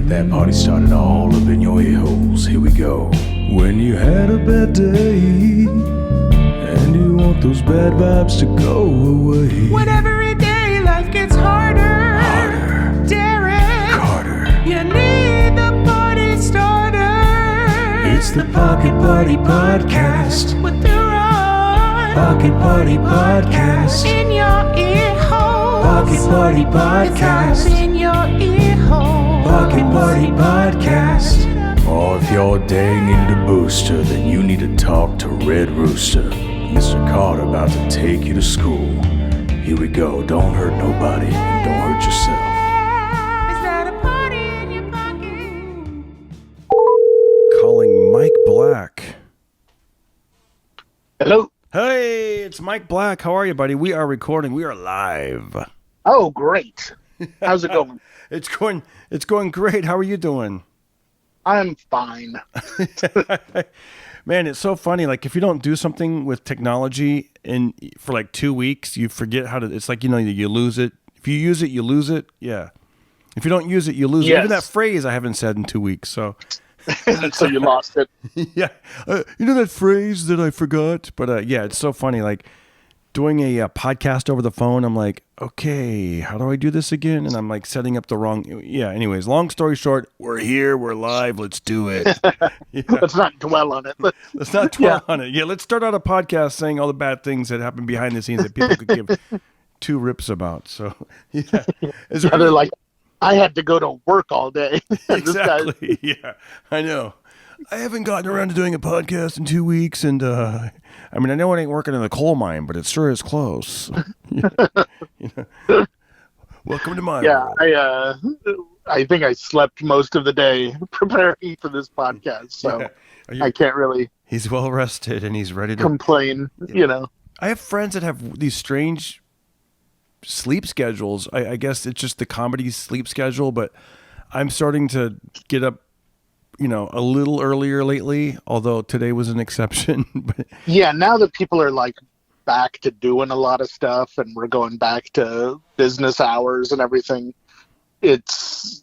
That party started all up in your ear holes. Here we go. When you had a bad day and you want those bad vibes to go away. When every day life gets harder, Darren, Carter, you need the party starter. It's the Pocket Party Podcast. With the Ron. Pocket Party Podcast. In your ear holes. Pocket Party Podcast. It's in your ear holes. Pocket Party Podcast. Or if you're dang into booster, then you need to talk to Red Rooster. Mr. Carter about to take you to school. Here we go. Don't hurt nobody and don't hurt yourself. Is that a party in your pocket? Calling Mike Black. Hello. Hey, it's Mike Black. How are you, buddy? We are recording. We are live. Oh, great. How's it going? It's going great. How are you doing? I'm fine. Man, it's so funny. Like, if you don't do something with technology for like 2 weeks, you forget how to. It's like, you lose it. If you use it, you lose it. Yeah. If you don't use it, you lose it. Yes. Even that phrase I haven't said in 2 weeks. So. So you lost it. Yeah. You know that phrase that I forgot? But yeah, it's so funny. Like, doing a podcast over the phone, I'm like, okay, how do I do this again? And I'm like setting up the wrong. Yeah. Anyways, long story short, we're here, we're live. Let's do it. Yeah. Let's not dwell on it. Let's not dwell on it. Yeah. Let's start out a podcast saying all the bad things that happen behind the scenes that people could give two rips about. So yeah. They're like, I had to go to work all day. Exactly. Yeah. I know. I haven't gotten around to doing a podcast in 2 weeks, and I know it ain't working in the coal mine, but it sure is close. Welcome to my world. I think I slept most of the day preparing for this podcast, so I can't really. He's well rested and he's ready to complain. I have friends that have these strange sleep schedules. I guess it's just the comedy sleep schedule, but I'm starting to get up a little earlier lately, although today was an exception. Yeah, now that people are like back to doing a lot of stuff and we're going back to business hours and everything, it's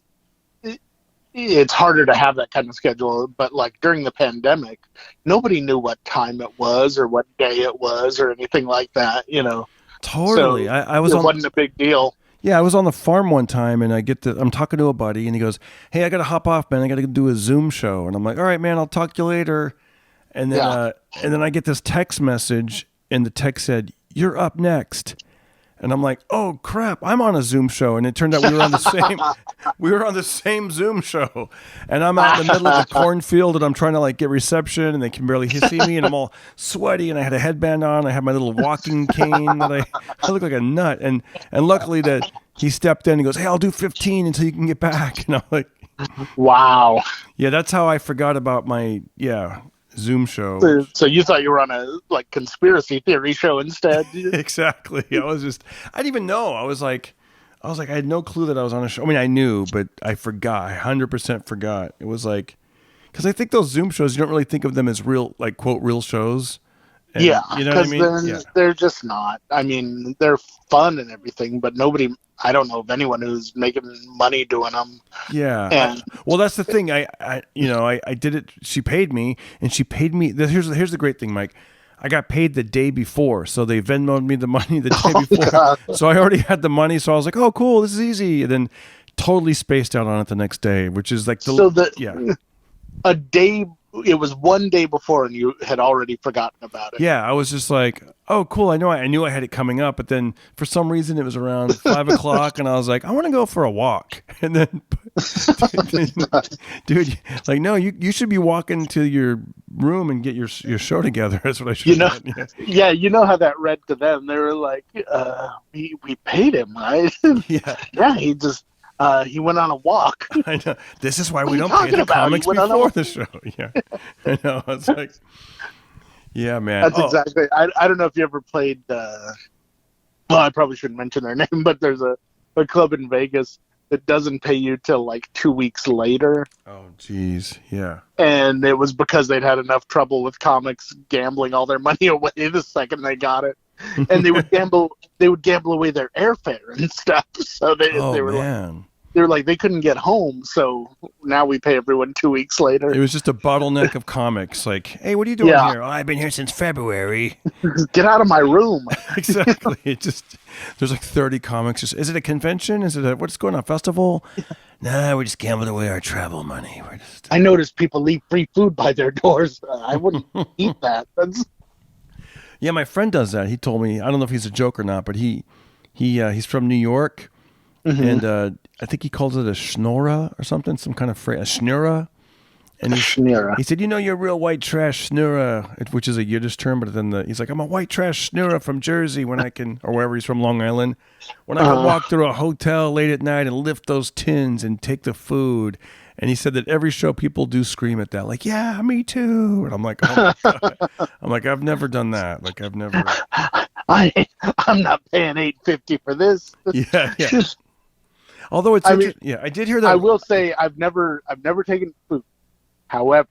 harder to have that kind of schedule. But like during the pandemic, nobody knew what time it was or what day it was or anything like that, Totally. So I was it wasn't a big deal. Yeah, I was on the farm one time, and I'm talking to a buddy, and he goes, "Hey, I got to hop off, man. I got to do a Zoom show." And I'm like, "All right, man, I'll talk to you later." And then I get this text message, and the text said, "You're up next." And I'm like, "Oh crap, I'm on a Zoom show." And it turned out we were on the same Zoom show. And I'm out in the middle of the cornfield, and I'm trying to like get reception, and they can barely see me, and I'm all sweaty, and I had a headband on, I had my little walking cane that I look like a nut. And luckily that he stepped in and goes, "Hey, I'll do 15 until you can get back." And I'm like, wow. Yeah, that's how I forgot about my Zoom show. So you thought you were on a like conspiracy theory show instead? Exactly. I didn't even know. I was like, I had no clue that I was on a show. I mean, I knew, but I forgot. I 100% forgot. It was like, because I think those Zoom shows, you don't really think of them as real, like quote, real shows. And, yeah. You know what I mean? They're just not. I mean, they're fun and everything, but I don't know of anyone who's making money doing them. Yeah. Well, that's the thing. I did it. She paid me, and she paid me. Here's the great thing, Mike. I got paid the day before, so they Venmoed me the money the day before. God. So I already had the money, so I was like, "Oh, cool, this is easy." And then totally spaced out on it the next day, which is like a day. It was one day before, and you had already forgotten about it. Yeah, I was just like, "Oh, cool." I knew I had it coming up, but then for some reason it was around 5:00, and I was like, "I want to go for a walk." And then, dude, like, no, you should be walking to your room and get your show together. That's what I should. Yeah, you know how that read to them. They were like, "We paid him, right?" Yeah, yeah. He went on a walk. I know. This is why we don't pay the comics before the show. Yeah, I know. It's like, yeah, man. That's exactly. I don't know if you ever played. Well, I probably shouldn't mention their name, but there's a club in Vegas that doesn't pay you till like 2 weeks later. Oh, geez, yeah. And it was because they'd had enough trouble with comics gambling all their money away the second they got it. And they would gamble away their airfare and stuff. So they were man. like, they're like, they couldn't get home, so now we pay everyone 2 weeks later. It was just a bottleneck of comics. Like, hey, what are you doing here? Oh, I've been here since February. Get out of my room. Exactly. It just there's like 30 comics. Is it a convention? Is it what's going on? Festival? Nah, we just gambled away our travel money. I noticed people leave free food by their doors. I wouldn't eat that. Yeah, my friend does that. He told me. I don't know if he's a joke or not, but he's from New York, and I think he calls it a schnorra or something, some kind of phrase, a schnurra. And he said, you know, you're a real white trash schnurra, which is a Yiddish term, but then he's like, I'm a white trash schnurra from Jersey when I can, or wherever he's from, Long Island, when I can walk through a hotel late at night and lift those tins and take the food. And he said that every show people do scream at that, like, yeah, me too. And I'm like, oh my God. I'm like, I've never done that. Like, I've never. I'm not paying $8.50 for this. Yeah. Although it's, I did hear that. I will say I've never taken food. However,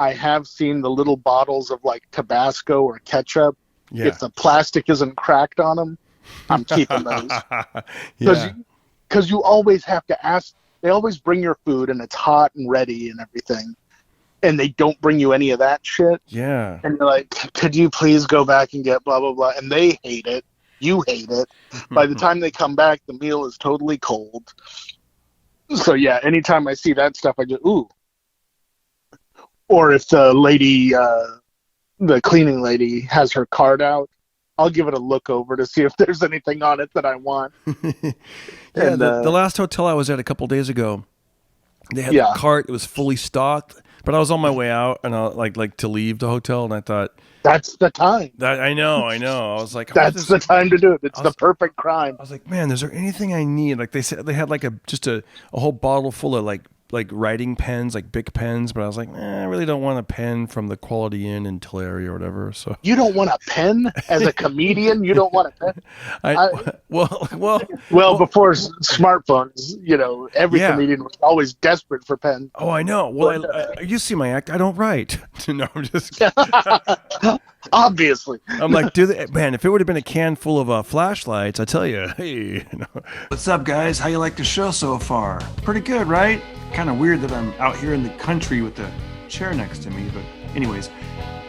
I have seen the little bottles of like Tabasco or ketchup. Yeah. If the plastic isn't cracked on them, I'm keeping those. Because you always have to ask. They always bring your food and it's hot and ready and everything. And they don't bring you any of that shit. Yeah. And you're like, could you please go back and get blah, blah, blah. And they hate it. You hate it. By the time they come back, the meal is totally cold. So, yeah, anytime I see that stuff, I just, ooh. Or if the lady, the cleaning lady has her card out, I'll give it a look over to see if there's anything on it that I want. Yeah, and, the last hotel I was at a couple days ago, they had the cart. It was fully stocked, but I was on my way out and I like to leave the hotel, and I thought that's the time. I know. I was like, that's the time to do it. It's the perfect crime. I was like, man, is there anything I need? Like they said, they had like a whole bottle full of like writing pens, like Bic pens, but I was like, I really don't want a pen from the Quality Inn in Tulare or whatever. So you don't want a pen as a comedian? You don't want a pen? Well, before smartphones, you know, every comedian was always desperate for pens. Oh, I know. Well, you see my act. I don't write. No, I'm just obviously. I'm like, man, if it would have been a can full of flashlights, I tell you, hey. What's up, guys? How you like the show so far? Pretty good, right? Kind of weird that I'm out here in the country with the chair next to me, but anyways,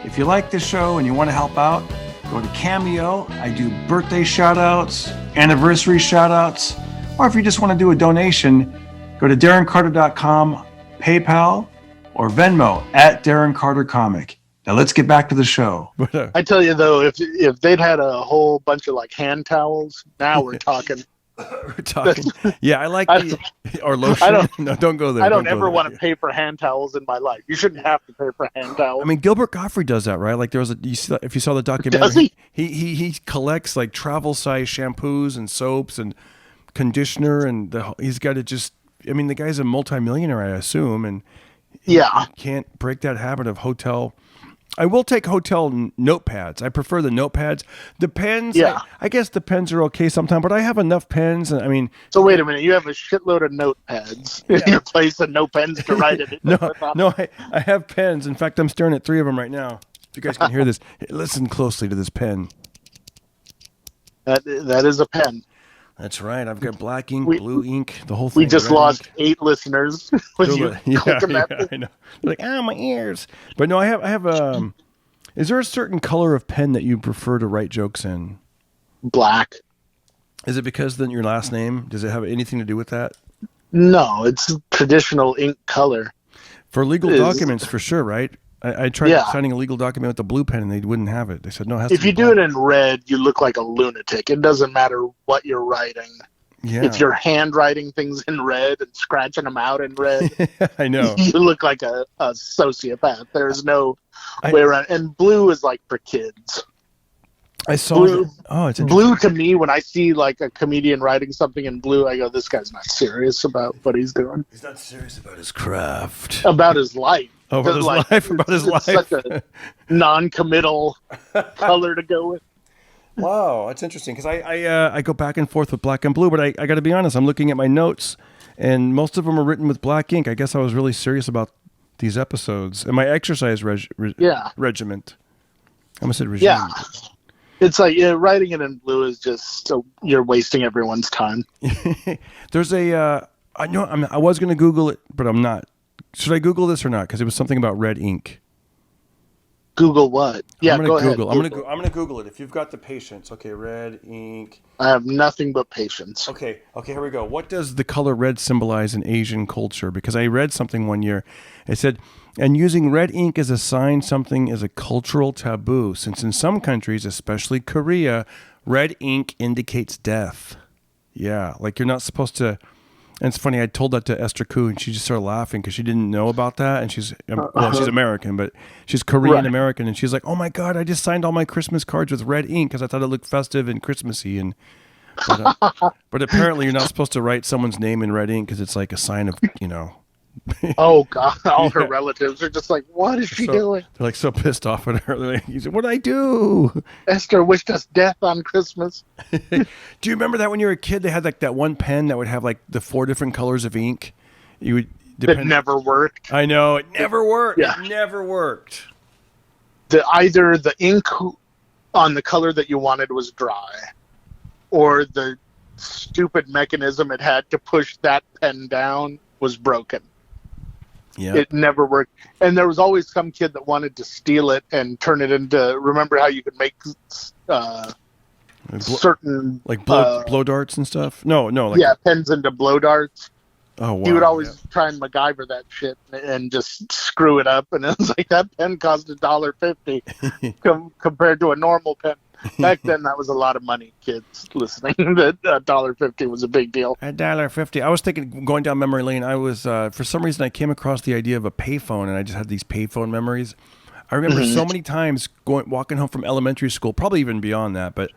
if you like this show and you want to help out, go to Cameo. I do birthday shout-outs, anniversary shout-outs, or if you just want to do a donation, go to DarrenCarter.com, PayPal, or Venmo at Darren Carter Comic. Now let's get back to the show. I tell you though, if they'd had a whole bunch of like hand towels, now we're talking. We're talking. Yeah, I like or lotion. Don't go there. I don't ever want to pay for hand towels in my life. You shouldn't have to pay for hand towels. I mean, Gilbert Gottfried does that, right? Like there was if you saw the documentary, does he? He collects like travel size shampoos and soaps and conditioner, and he's got to just. I mean, the guy's a multimillionaire, I assume, and he can't break that habit of hotel. I will take hotel notepads. I prefer the notepads. The pens, I guess the pens are okay sometimes, but I have enough pens. And I mean, so wait a minute, you have a shitload of notepads in your place and no pens to write it. No, I have pens. In fact, I'm staring at 3 of them right now. If you guys can hear this, listen closely to this pen. That is a pen. That's right. I've got black ink, blue ink, the whole thing. We just lost 8 listeners. I know. They're like, my ears. But no, I have. Is there a certain color of pen that you prefer to write jokes in? Black. Is it because then your last name? Does it have anything to do with that? No, it's traditional ink color. For legal documents, for sure, right? I tried signing a legal document with the blue pen, and they wouldn't have it. They said, no, it has to be If you do it in red, you look like a lunatic. It doesn't matter what you're writing. Yeah. If you're handwriting things in red and scratching them out in red, I know. You look like a sociopath. There's no way around. And blue is like for kids. I saw blue. It's blue to me. When I see like a comedian writing something in blue, I go, "This guy's not serious about what he's doing. He's not serious about his craft, about his life, about his life, about his life." Such a non-committal color to go with. Wow, that's interesting because I go back and forth with black and blue, but I got to be honest. I'm looking at my notes, and most of them are written with black ink. I guess I was really serious about these episodes and my exercise regiment. I almost said regime. Yeah. It's like writing it in blue is just so you're wasting everyone's time. There's a I know I was going to Google it, but I'm not. Should I Google this or not? Because it was something about red ink. Google what? Yeah, I'm go gonna ahead. Google. I'm gonna Google it. If you've got the patience, okay, red ink. I have nothing but patience. Okay, here we go. What does the color red symbolize in Asian culture? Because I read something one year. It said, and using red ink as a sign something is a cultural taboo, since in some countries, especially Korea, red ink indicates death. Yeah, like you're not supposed to. And it's funny, I told that to Esther Koo, and she just started laughing because she didn't know about that. And she's American, but she's Korean American, and she's like, "Oh my God, I just signed all my Christmas cards with red ink because I thought it looked festive and Christmassy." But apparently, you're not supposed to write someone's name in red ink because it's like a sign of, Oh God! All her relatives are just like, "What is she doing?" They're like so pissed off at her. They're like, "What did I do?" Esther wished us death on Christmas. Do you remember that when you were a kid? They had like that one pen that would have like the 4 different colors of ink. You would. It never worked. I know it never worked. Yeah. It never worked. Either the ink on the color that you wanted was dry, or the stupid mechanism it had to push that pen down was broken. Yeah. It never worked. And there was always some kid that wanted to steal it and turn it into, remember how you could make certain... Like blow darts and stuff? No. Pens into blow darts. Oh, wow. He would always try and MacGyver that shit and just screw it up. And it was like, that pen cost $1.50 compared to a normal pen. Back then, that was a lot of money, kids listening. That $1.50 was a big deal. $1.50. I was thinking, going down memory lane, I was, for some reason, I came across the idea of a payphone, and I just had these payphone memories. I remember so many times walking home from elementary school, probably even beyond that, but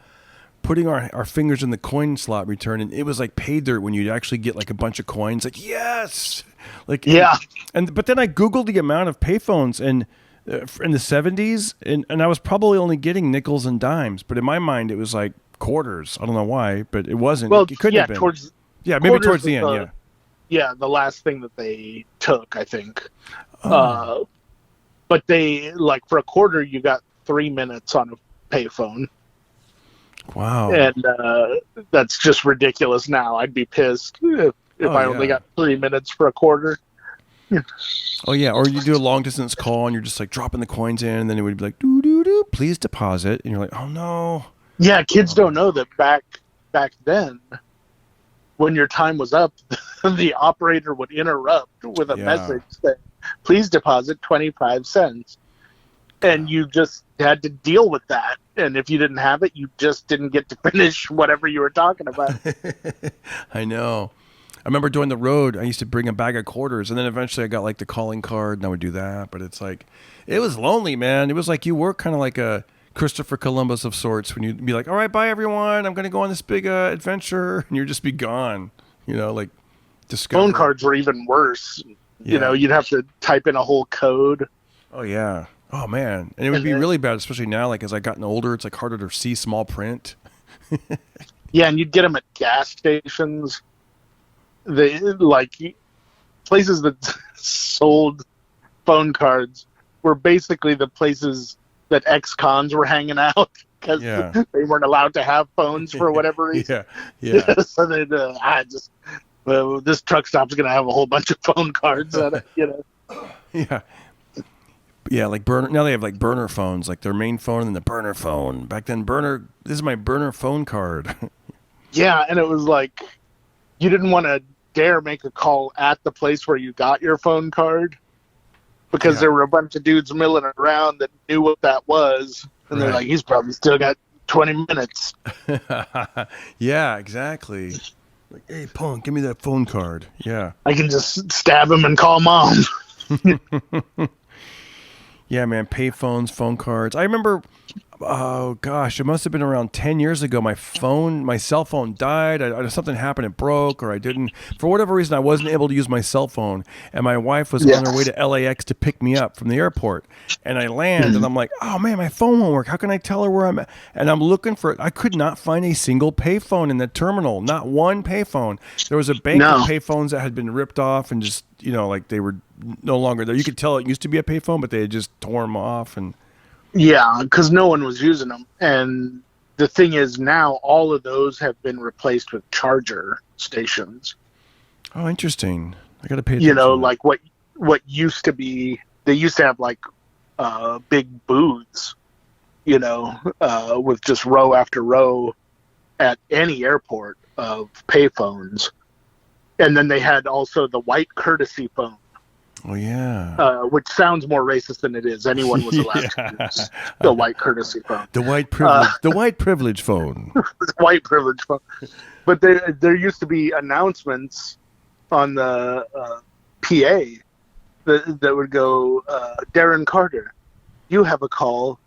putting our fingers in the coin slot return, and it was like pay dirt when you'd actually get like a bunch of coins. Like, yes! Like, yeah. But then I Googled the amount of payphones, and in the 70s, and I was probably only getting nickels and dimes, but in my mind it was like quarters. I don't know why, but it wasn't. Well, it couldn't have been. Maybe towards the end. The last thing that they took, I think. But they, like, for a quarter, you got 3 minutes on a payphone. Wow. And that's just ridiculous now. I'd be pissed if I only got 3 minutes for a quarter. Oh yeah, or you do a long distance call and you're just like dropping the coins in, and then it would be like doo doo doo, please deposit, and you're like, oh no. Yeah, kids don't know that back then, when your time was up, the operator would interrupt with a message saying, please deposit 25 cents, and you just had to deal with that. And if you didn't have it, you just didn't get to finish whatever you were talking about. I know. I remember doing the road, I used to bring a bag of quarters, and then eventually I got like the calling card, and I would do that. But it's like, it was lonely, man. It was like you were kind of like a Christopher Columbus of sorts when you'd be like, all right, bye everyone, I'm going to go on this big adventure, and you'd just be gone, like discover. Phone cards were even worse. Yeah. You'd have to type in a whole code. Oh, yeah. Oh, man. And it would be really bad, especially now, like as I gotten older, it's like harder to see small print. Yeah, and you'd get them at gas stations. They like places that sold phone cards were basically the places that ex-cons were hanging out because they weren't allowed to have phones for whatever reason. Yeah. So they'd this truck stop's gonna have a whole bunch of phone cards on it, Yeah, like burner. Now they have like burner phones, like their main phone and then the burner phone. Back then, this is my burner phone card. Yeah, and it was like you didn't want to dare make a call at the place where you got your phone card because there were a bunch of dudes milling around that knew what that was, and they're like, he's probably still got 20 minutes. Yeah, exactly. Like, hey, punk, give me that phone card. Yeah. I can just stab him and call mom. Yeah, man, pay phones, phone cards. I remember, oh gosh, it must have been around 10 years ago. My cell phone died. Something happened, it broke, or I didn't. For whatever reason, I wasn't able to use my cell phone. And my wife was on her way to LAX to pick me up from the airport. And I land, and I'm like, oh man, my phone won't work. How can I tell her where I'm at? And I'm looking for it. I could not find a single payphone in the terminal. Not one payphone. There was a bank of payphones that had been ripped off and just, like they were no longer there. You could tell it used to be a payphone, but they had just torn them off. And yeah, because no one was using them. And the thing is now all of those have been replaced with charger stations. Oh, interesting. I got to pay attention. You know, like what used to be, they used to have like big booths, you know, with just row after row at any airport of payphones. And then they had also the white courtesy phone. Oh, yeah. Which sounds more racist than it is. Anyone was allowed to use the white courtesy phone. The white privilege phone. White privilege phone. But there used to be announcements on the PA that would go, Darren Carter, you have a call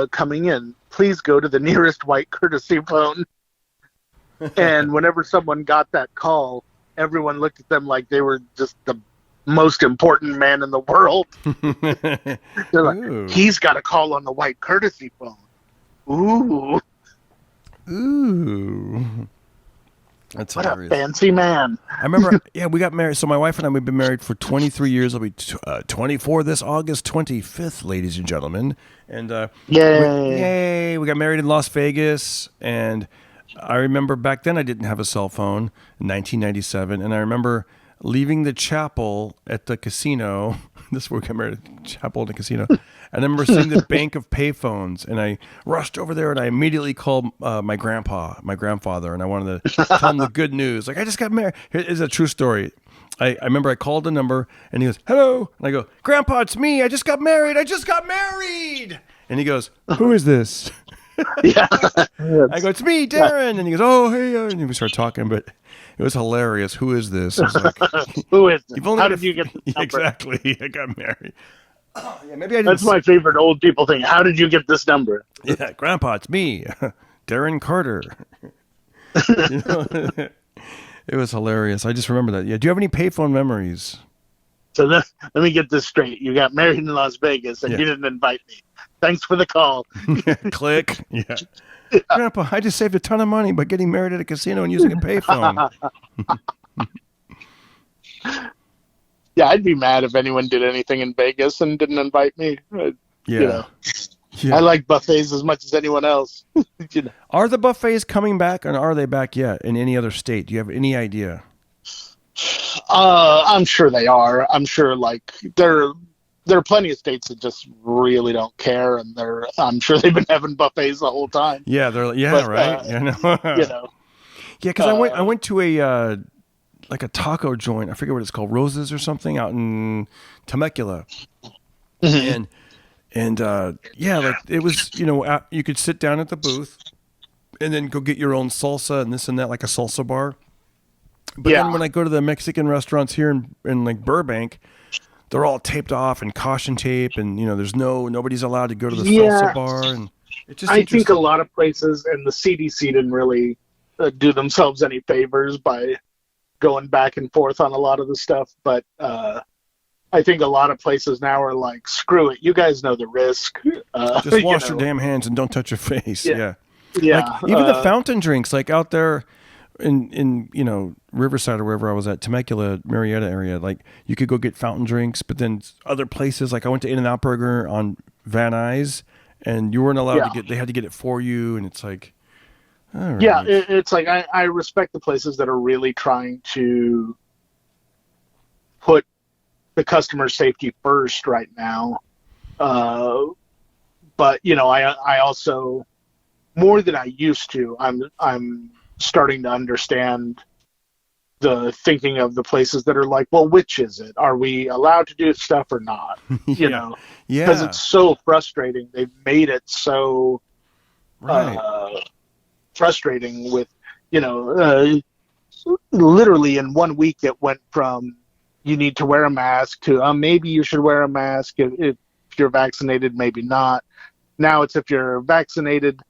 coming in. Please go to the nearest white courtesy phone. And whenever someone got that call, everyone looked at them like they were just the most important man in the world. They're like, ooh. He's got a call on the white courtesy phone. Ooh. That's what hilarious. A fancy man. I remember, we got married. So my wife and I, we've been married for 23 years. I'll be 24 this August 25th, ladies and gentlemen. And yay. We got married in Las Vegas. And I remember back then I didn't have a cell phone in 1997. And I remember leaving the chapel at the casino. This is where we got married, chapel at the casino. And I remember seeing the bank of payphones, and I rushed over there, and I immediately called my grandfather, and I wanted to tell him the good news. Like, I just got married. Here's a true story. I remember I called the number, and he goes, hello. And I go, Grandpa, it's me. I just got married. And he goes, who is this? Yeah. I go, it's me, Darren. And he goes, oh, hey. And we start talking, but it was hilarious. Who is this? I was like, who is this? How did you get this number? Exactly. I got married. Oh, yeah, maybe I didn't. That's my favorite old people thing. How did you get this number? Yeah, Grandpa, it's me, Darren Carter. You know? It was hilarious. I just remember that. Yeah. Do you have any payphone memories? So let me get this straight. You got married in Las Vegas, and you didn't invite me. Thanks for the call. Click. Yeah. Grandpa, I just saved a ton of money by getting married at a casino and using a payphone. Yeah, I'd be mad if anyone did anything in Vegas and didn't invite me. You know, I like buffets as much as anyone else. You know. Are the buffets coming back, and are they back yet in any other state? Do you have any idea? I'm sure they are. I'm sure, like, there are plenty of states that just really don't care, and I'm sure they've been having buffets the whole time. Yeah, right. You know, yeah, because I went to a like a taco joint. I forget what it's called, Roses or something, out in Temecula, and like it was, you know, you could sit down at the booth and then go get your own salsa and this and that, like a salsa bar. But then when I go to the Mexican restaurants here in like Burbank, they're all taped off and caution tape, and you know, nobody's allowed to go to the salsa bar, and it just. I think a lot of places, and the CDC didn't really do themselves any favors by going back and forth on a lot of the stuff, but I think a lot of places now are like, screw it, you guys know the risk. Just wash your damn hands and don't touch your face. Yeah. Like, even the fountain drinks, like out there in you know, Riverside or wherever I was at, Temecula, Marietta area, like you could go get fountain drinks, but then other places, like I went to In-N-Out Burger on Van Nuys, and you weren't allowed to they had to get it for you, and it's like, all right. Yeah, it's like I respect the places that are really trying to put the customer safety first right now. But you know, I also, more than I used to, I'm starting to understand the thinking of the places that are like, well, which is it? Are we allowed to do stuff or not? You know, because it's so frustrating. They've made it so frustrating with, you know, literally in 1 week it went from you need to wear a mask to maybe you should wear a mask if you're vaccinated, maybe not. Now it's if you're vaccinated,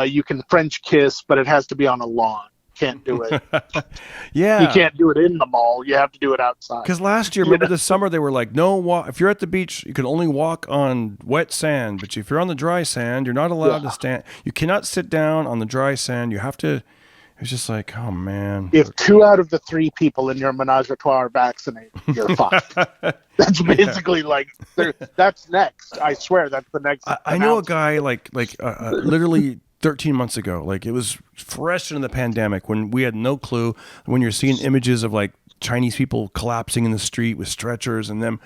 you can French kiss, but it has to be on a lawn. Can't do it. Yeah, you can't do it in the mall. You have to do it outside. Because last year, remember this summer, they were like, no, if you're at the beach, you can only walk on wet sand. But if you're on the dry sand, you're not allowed to stand. You cannot sit down on the dry sand. You have to. It's just like, oh man. If 2 out of the 3 people in your menage a trois are vaccinated, you're fucked. That's basically like, that's next. I swear, that's the next. I know a guy like literally 13 months ago. Like it was fresh into the pandemic when we had no clue. When you're seeing images of like Chinese people collapsing in the street with stretchers and them,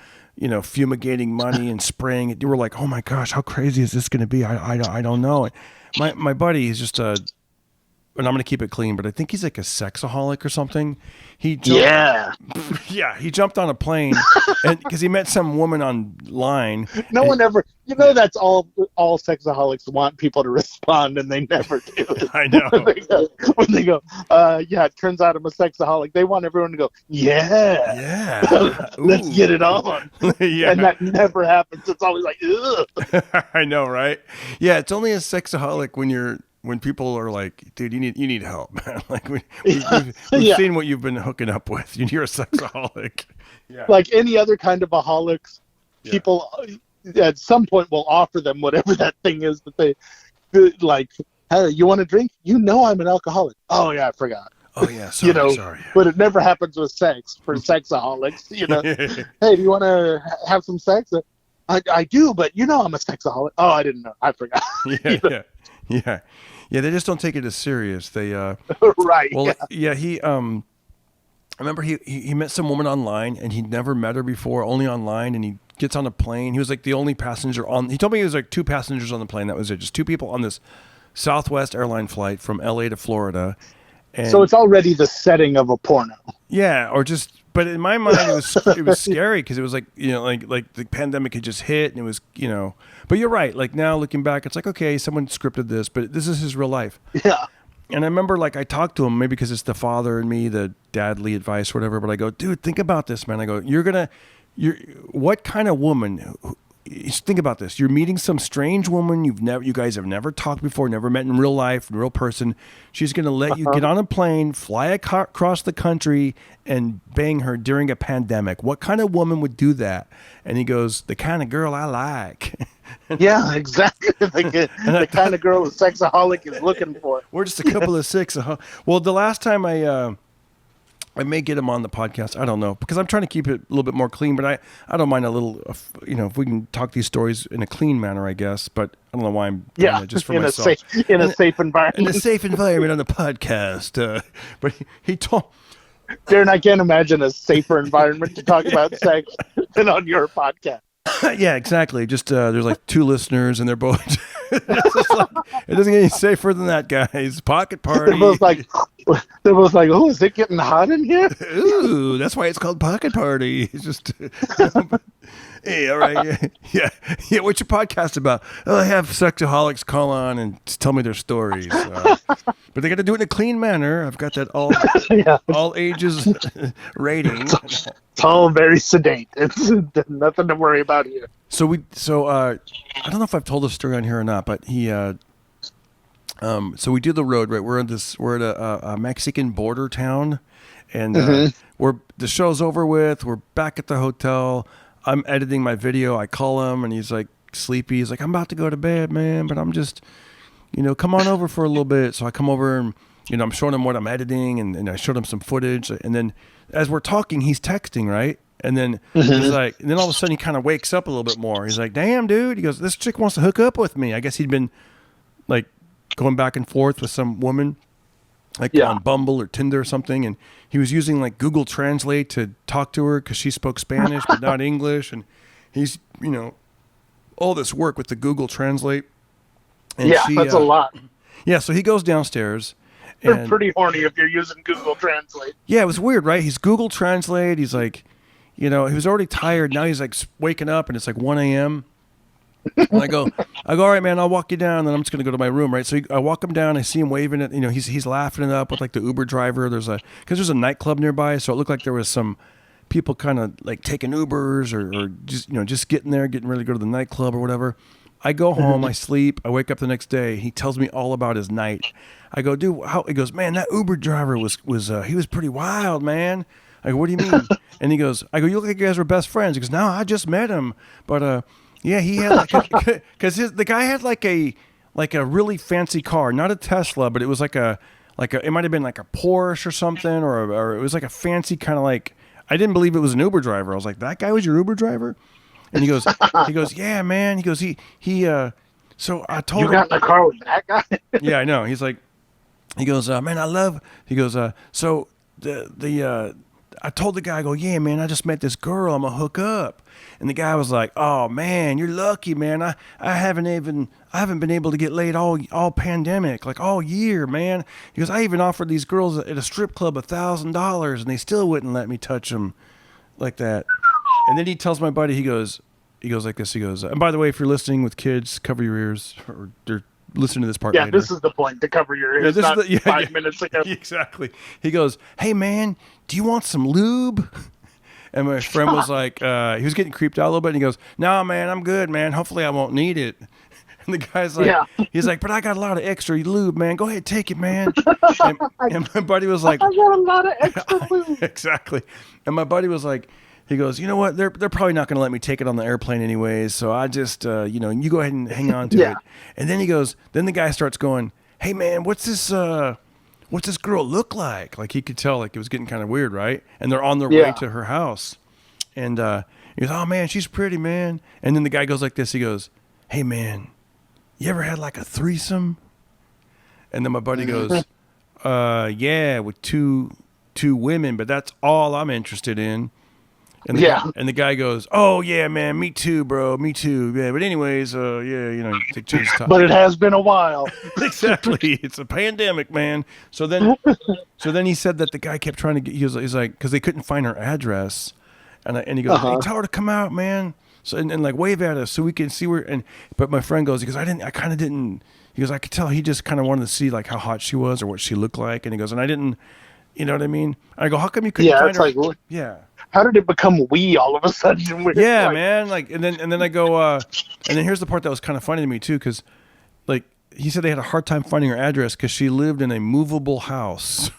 fumigating money and spraying it. You were like, oh my gosh, how crazy is this going to be? I don't know. My buddy is just and I'm going to keep it clean, but I think he's like a sexaholic or something. He jumped on a plane and because he met some woman online. No one ever, that's all sexaholics want people to respond, and they never do. I know. when they go, it turns out I'm a sexaholic. They want everyone to go, yeah, let's get it on. Yeah. And that never happens. It's always like, ugh. I know, right? Yeah, it's only a sexaholic when people are like, dude, you need help, man. Like we've seen what you've been hooking up with. You're a sexaholic. Yeah. Like any other kind of aholics, people at some point will offer them whatever that thing is that they like. Hey, you want a drink? I'm an alcoholic. Oh yeah, I forgot. Oh yeah, sorry. But it never happens with sex for sexaholics. Hey, do you want to have some sex? I do, but I'm a sexaholic. Oh, I didn't know. I forgot. Yeah, they just don't take it as serious. They right. Well, he I remember he met some woman online and he'd never met her before, only online, and he gets on a plane. He was like the only passenger on. He told me he was like 2 passengers on the plane. That was it. Just 2 people on this Southwest airline flight from LA to Florida. And so it's already the setting of a porno. Yeah, but in my mind it was scary because it was like, like the pandemic had just hit and it was, but you're right. Like now looking back, it's like, okay, someone scripted this, but this is his real life. Yeah. And I remember like I talked to him, maybe because it's the father in me, the dadly advice, whatever. But I go, dude, think about this, man. I go, what kind of woman? Think about this. You're meeting some strange woman you guys have never talked before, never met in real life, in real person. She's going to let you get on a plane, fly across the country, and bang her during a pandemic. What kind of woman would do that? And he goes, the kind of girl I like. Yeah, exactly. The kind of girl a sexaholic is looking for. We're just a couple of six. Well, the last time I may get him on the podcast. I don't know, because I'm trying to keep it a little bit more clean, but I don't mind a little, if we can talk these stories in a clean manner, I guess, but I don't know why I'm doing it just for myself. In a safe environment. In a safe environment on the podcast. But he told... Darren, I can't imagine a safer environment to talk about sex than on your podcast. Yeah, exactly. Just there's like 2 listeners, and they're both. It doesn't get any safer than that, guys. Pocket party. They're both like, oh, is it getting hot in here? Ooh, that's why it's called pocket party. It's just. Hey, all right, yeah. What's your podcast about? Oh, I have sexaholics call on and tell me their stories. But they got to do it in a clean manner. I've got that all ages rating. It's all very sedate. It's nothing to worry about here. So I don't know if I've told this story on here or not, but he so we do the road, right? We're at a Mexican border town, and the show's over with. We're back at the hotel. I'm editing my video. I call him, and he's like sleepy. He's like, I'm about to go to bed, man, but I'm just, come on over for a little bit. So I come over and, I'm showing him what I'm editing, and I showed him some footage. And then as we're talking, he's texting, right? And then he's like, and then all of a sudden he kind of wakes up a little bit more. He's like, damn, dude. He goes, this chick wants to hook up with me. I guess he'd been like going back and forth with some woman, on Bumble or Tinder or something. And he was using like Google Translate to talk to her because she spoke Spanish but not English. And he's, all this work with the Google Translate. And that's a lot. Yeah, so he goes downstairs. They're pretty horny if you're using Google Translate. Yeah, it was weird, right? He's Google Translate. He's like, he was already tired. Now he's like waking up and it's like 1 a.m. And I go, all right, man, I'll walk you down, and then I'm just gonna go to my room, right? So I walk him down. I see him waving it. He's laughing it up with like the Uber driver. Because there's a nightclub nearby, so it looked like there was some people kind of like taking Ubers or just getting there, getting ready to go to the nightclub or whatever. I go home, I sleep, I wake up the next day. He tells me all about his night. I go, dude, how? He goes, man, that Uber driver was he was pretty wild, man. I go, what do you mean? And he goes, I go, you look like you guys were best friends. He goes, no, I just met him, but yeah, he had because the guy had like a really fancy car, not a Tesla, but it was like a it might have been like a Porsche or something, or it was like a fancy kind of like. I didn't believe it was an Uber driver. I was like, that guy was your Uber driver? And he goes, yeah, man. He goes, he So I told you got in the car with that guy? Yeah, I know. He goes, man, so I told the guy, I go, yeah, man, I just met this girl. I'm going to hook up. And the guy was like, oh, man, you're lucky, man. I haven't been able to get laid all pandemic, like all year, man. He goes, I even offered these girls at a strip club $1,000 and they still wouldn't let me touch them like that. And then he tells my buddy, he goes like this. He goes, and by the way, if you're listening with kids, cover your ears or they're listening to this part later. Yeah, this is the point, to cover your ears, not 5 minutes ago. Exactly. He goes, hey, man, do you want some lube? And my friend was like, he was getting creeped out a little bit. And he goes, no, man, I'm good, man. Hopefully I won't need it. And the guy's like, he's like, but I got a lot of extra lube, man. Go ahead, take it, man. And my buddy was like, I got a lot of extra lube. Exactly. And my buddy was like, he goes, you know what? They're probably not going to let me take it on the airplane anyways. So I just, you go ahead and hang on to it. And then he goes, then the guy starts going, hey, man, what's this girl look like? Like he could tell, like it was getting kind of weird, right? And they're on their way to her house. And he goes, oh, man, she's pretty, man. And then the guy goes like this. He goes, hey, man, you ever had like a threesome? And then my buddy goes, yeah, with two women, but that's all I'm interested in. And the guy goes, oh, yeah, man, me too, bro, me too. Yeah, but anyways, they change the topic. But it has been a while. Exactly. It's a pandemic, man. So then he said that the guy kept trying to get, he's like, because they couldn't find her address. And he goes, hey, tell her to come out, man. So, and like wave at us so we can see where, but my friend goes, he goes, I kind of didn't, he goes, I could tell he just kind of wanted to see like how hot she was or what she looked like. And he goes, and I didn't, you know what I mean? I go, how come you couldn't find her? Like, how did it become we all of a sudden? Yeah, man. Like, and then I go, and then here's the part that was kind of funny to me too, because like he said they had a hard time finding her address because she lived in a movable house.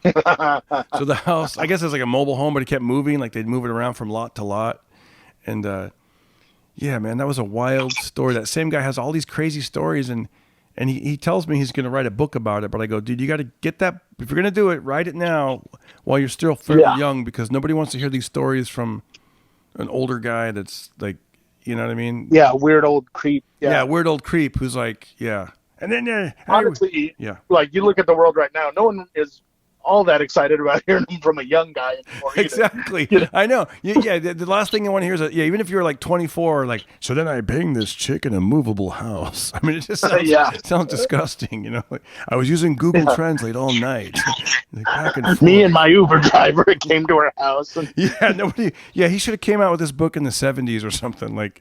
So the house, I guess it's like a mobile home, but it kept moving. Like they'd move it around from lot to lot, and yeah, man, that was a wild story. That same guy has all these crazy stories, and he tells me he's going to write a book about it. But I go, dude, you got to get that. If you're going to do it, write it now while you're still fairly young, because nobody wants to hear these stories from an older guy that's like, you know what I mean? Yeah, weird old creep. Yeah, weird old creep who's like, yeah. And then, honestly, like you look at the world right now, no one is all that excited about hearing them from a young guy anymore. Exactly. I know. Yeah. The last thing I want to hear is that, even if you're like 24, like, so then I banged this chick in a movable house. I mean, it just sounds disgusting, Like, I was using Google Translate all night. Like, back and forth. Me and my Uber driver came to her house. And he should have came out with this book in the 70s or something. Like,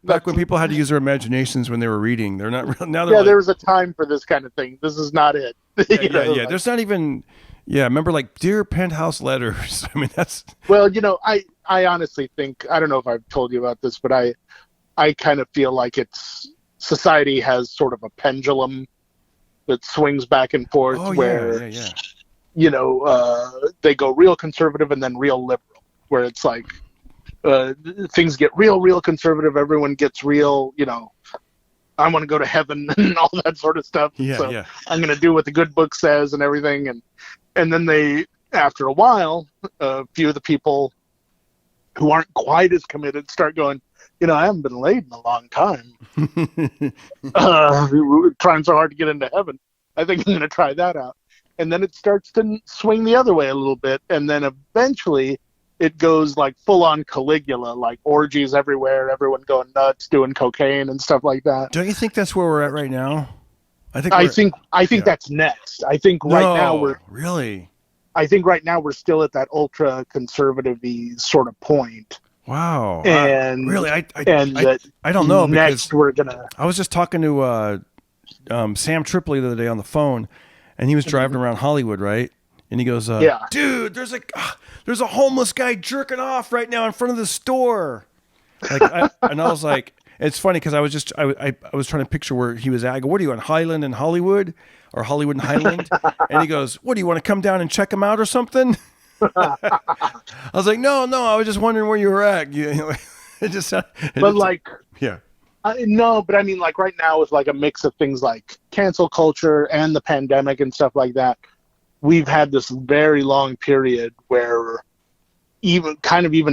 back when people had to use their imaginations when they were reading. They're not real. Now they're there was a time for this kind of thing. This is not it. There's not even. Yeah, remember like Dear Penthouse Letters. I mean, that's. Well, I honestly think, I don't know if I've told you about this, but I kind of feel like society has sort of a pendulum that swings back and forth where, they go real conservative and then real liberal, where it's like things get real conservative. Everyone gets real, I want to go to heaven and all that sort of stuff. I'm going to do what the good book says and everything. And then they, after a while, a few of the people who aren't quite as committed start going, I haven't been laid in a long time. Trying so hard to get into heaven. I think I'm going to try that out. And then it starts to swing the other way a little bit. And then eventually it goes like full on Caligula, like orgies everywhere, everyone going nuts, doing cocaine and stuff like that. Don't you think that's where we're at right now? I think that's next. I think now we're really. I think right now we're still at that ultra conservative-y sort of point. Wow. And really, I don't know. Next, we're gonna. I was just talking to Sam Tripoli the other day on the phone, and he was driving around Hollywood, right? And he goes, dude, there's a homeless guy jerking off right now in front of the store. And I was like, it's funny because I was trying to picture where he was at. I go, what are you on, Highland and Hollywood, or Hollywood and Highland? And he goes, what, do you want to come down and check him out or something? I was like, no, I was just wondering where you were at. It just, no, but I mean, like right now with like a mix of things like cancel culture and the pandemic and stuff like that, we've had this very long period where even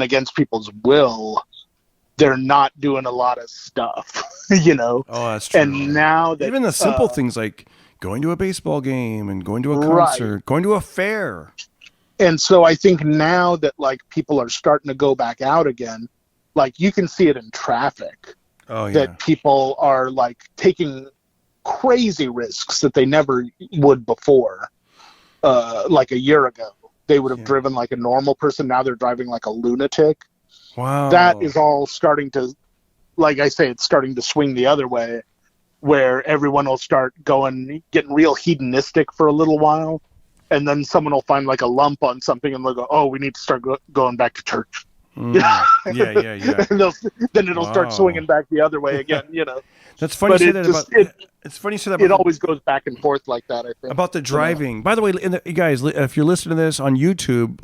against people's will, they're not doing a lot of stuff, you know. Oh, that's true. And now that even the simple things like going to a baseball game and going to a concert, right. going to a fair. And so I think now that like people are starting to go back out again, like you can see it in traffic. Oh yeah. That people are like taking crazy risks that they never would before. Like a year ago, they would have driven like a normal person. Now they're driving like a lunatic. Wow. That is all starting to, like I say, it's starting to swing the other way, where everyone will start getting real hedonistic for a little while, and then someone will find like a lump on something, and they'll go, "Oh, we need to start going back to church." Yeah. And then it'll start swinging back the other way again, you know. That's funny. It's funny you say that. It always goes back and forth like that. I think about the driving. By the way, guys, if you're listening to this on YouTube,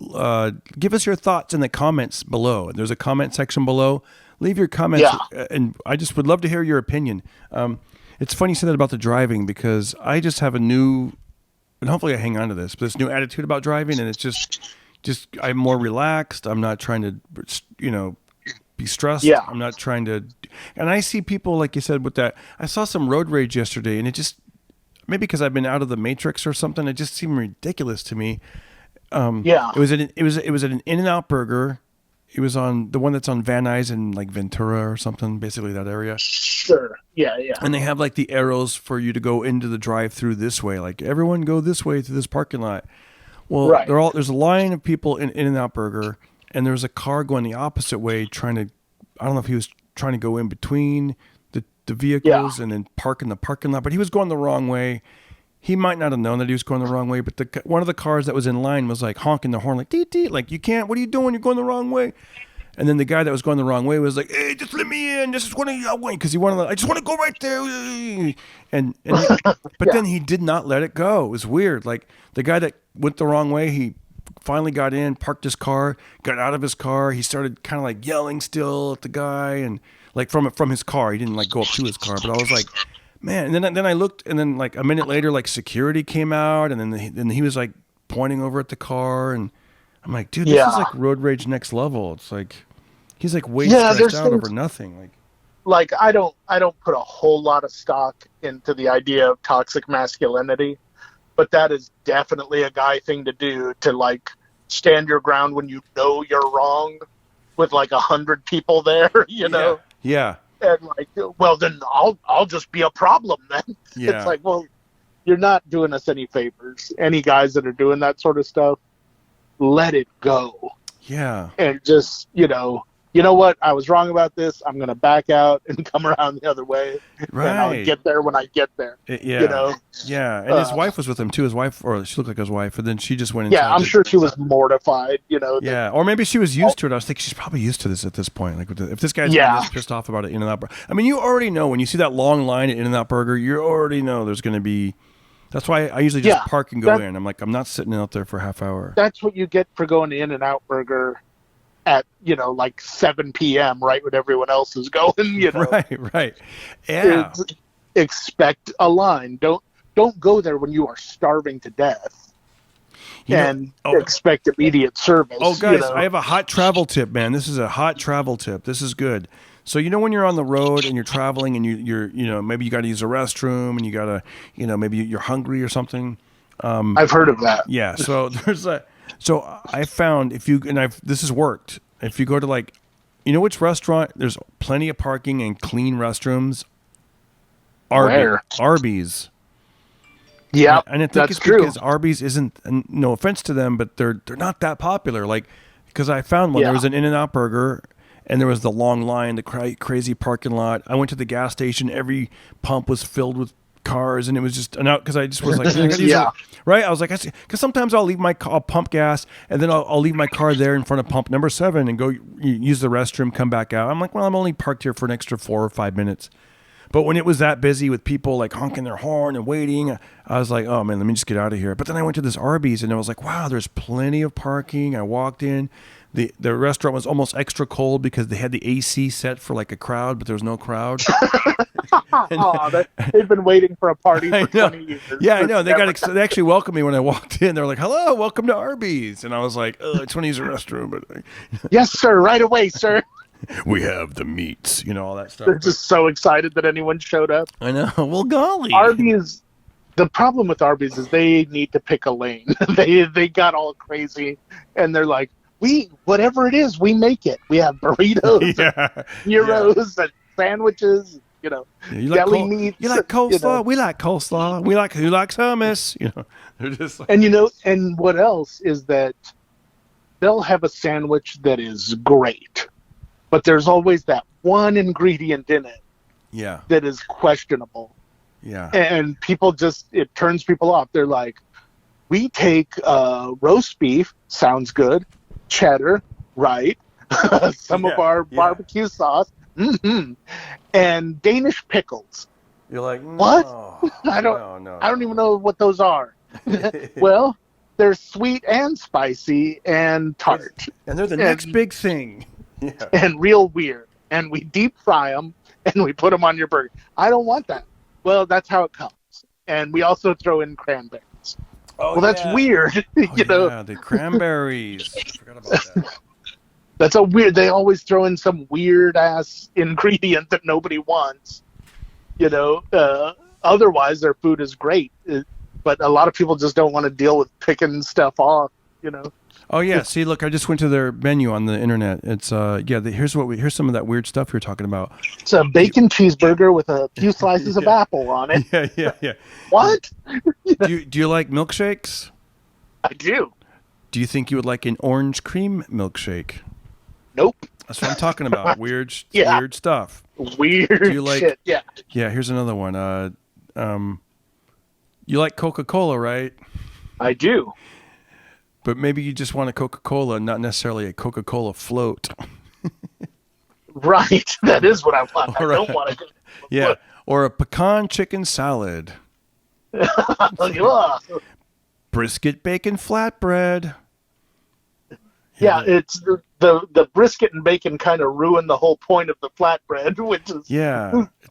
give us your thoughts in the comments below. There's a comment section below. Leave your comments, and I just would love to hear your opinion. It's funny you say that about the driving because I just have a new, and hopefully I hang on to this new attitude about driving, and it's just I'm more relaxed. I'm not trying to, be stressed. Yeah. I'm not trying to, and I see people like you said with that. I saw some road rage yesterday, and it just maybe because I've been out of the Matrix or something. It just seemed ridiculous to me. It was at an In-N-Out Burger. It was on the one that's on Van Nuys and like Ventura or something, basically that area. Sure. Yeah. And they have like the arrows for you to go into the drive-through this way. Like everyone go this way to this parking lot. Well, there's a line of people in In-N-Out Burger, and there's a car going the opposite way trying to, I don't know if he was trying to go in between the vehicles and then park in the parking lot, but he was going the wrong way. He might not have known that he was going the wrong way, but one of the cars that was in line was like honking the horn like, dee, dee, like you can't, what are you doing? You're going the wrong way. And then the guy that was going the wrong way was like, "Hey, just let me in. This is one of your way," because I just want to go right there. But then he did not let it go. It was weird. Like the guy that went the wrong way, he finally got in, parked his car, got out of his car. He started kind of like yelling still at the guy and like from his car. He didn't like go up to his car, but I was like, man. And then I looked, and then like a minute later, like security came out, and then he was like pointing over at the car, and I'm like, dude, this is like road rage next level. It's like he's like way stressed out over nothing. Like I don't put a whole lot of stock into the idea of toxic masculinity, but that is definitely a guy thing to do, to like stand your ground when you know you're wrong with like 100 people there, you know? Yeah. And like, well, then I'll just be a problem then. Yeah. It's like, well, you're not doing us any favors. Any guys that are doing that sort of stuff, let it go. Yeah. And just, you know what? I was wrong about this. I'm going to back out and come around the other way. Right. And I'll get there when I get there. Yeah. You know? Yeah. And his wife was with him too. His wife, or she looked like his wife, and then she just went inside. Yeah, I'm sure she was mortified, Yeah. Or maybe she was used to it. I was thinking she's probably used to this at this point. Like if this guy's this pissed off about it, In-N-Out Burger. I mean, you already know when you see that long line at In-N-Out Burger, you already know there's going to be. That's why I usually just park and go in. I'm like, I'm not sitting out there for a half hour. That's what you get for going to In-N-Out Burger at, like 7 p.m., right when everyone else is going, Right. Yeah. Expect a line. Don't go there when you are starving to death and expect immediate service. Oh, guys, I have a hot travel tip, man. This is a hot travel tip. This is good. So, when you're on the road and you're traveling and you're maybe you got to use a restroom and you got to, maybe you're hungry or something. I've heard of that. Yeah. So so I found this has worked. If you go to which restaurant, there's plenty of parking and clean restrooms. Arby's. Yeah. And I think it's because Arby's isn't, and no offense to them, but they're not that popular. Like, because I found one, there was an In-N-Out Burger. And there was the long line, the crazy parking lot. I went to the gas station. Every pump was filled with cars, and it was just because I just was like, right? I was like, because sometimes I'll leave I'll pump gas, and then I'll leave my car there in front of pump number 7 and go use the restroom, come back out. I'm like, well, I'm only parked here for an extra 4 or 5 minutes. But when it was that busy with people like honking their horn and waiting, I was like, oh man, let me just get out of here. But then I went to this Arby's, and I was like, wow, there's plenty of parking. I walked in. The restaurant was almost extra cold because they had the AC set for like a crowd, but there was no crowd. They've been waiting for a party for 20 years. Yeah, I know. They actually welcomed me when I walked in. They were like, hello, welcome to Arby's. And I was like, I just want to use the restroom. But yes, sir, right away, sir. We have the meats, all that stuff. They're just so excited that anyone showed up. I know. Well, golly. Arby's. The problem with Arby's is they need to pick a lane. they got all crazy, and they're like, whatever it is, we make it. We have burritos, and gyros, and sandwiches. Deli meats. You like coleslaw? We like coleslaw. Who likes hummus? They're just like, and what else is that they'll have a sandwich that is great, but there's always that one ingredient in it that is questionable. Yeah. And it turns people off. They're like, we take roast beef, sounds good, cheddar, right, some of our barbecue sauce, and Danish pickles. You're like, what? No, I don't even know what those are. Well, they're sweet and spicy and tart. And they're the next big thing. Yeah. And real weird. And we deep fry them, and we put them on your burger. I don't want that. Well, that's how it comes. And we also throw in cranberries. Oh, that's weird. Yeah, the cranberries. I forgot about that. That's they always throw in some weird ass ingredient that nobody wants. Otherwise their food is great. But a lot of people just don't want to deal with picking stuff off, Oh yeah, see, look, I just went to their menu on the internet. It's here's some of that weird stuff you're talking about. It's a bacon cheeseburger with a few slices of apple on it. Yeah. What? Do you like milkshakes? I do. Do you think you would like an orange cream milkshake? Nope. That's what I'm talking about. Weird stuff. Weird do you like, shit. Yeah. Yeah, here's another one. You like Coca-Cola, right? I do. But maybe you just want a Coca-Cola, not necessarily a Coca-Cola float. Right. That is what I want. I don't want a Coca-Cola float. Or a pecan chicken salad. Brisket bacon flatbread. Yeah, it's the brisket and bacon kind of ruin the whole point of the flatbread, which is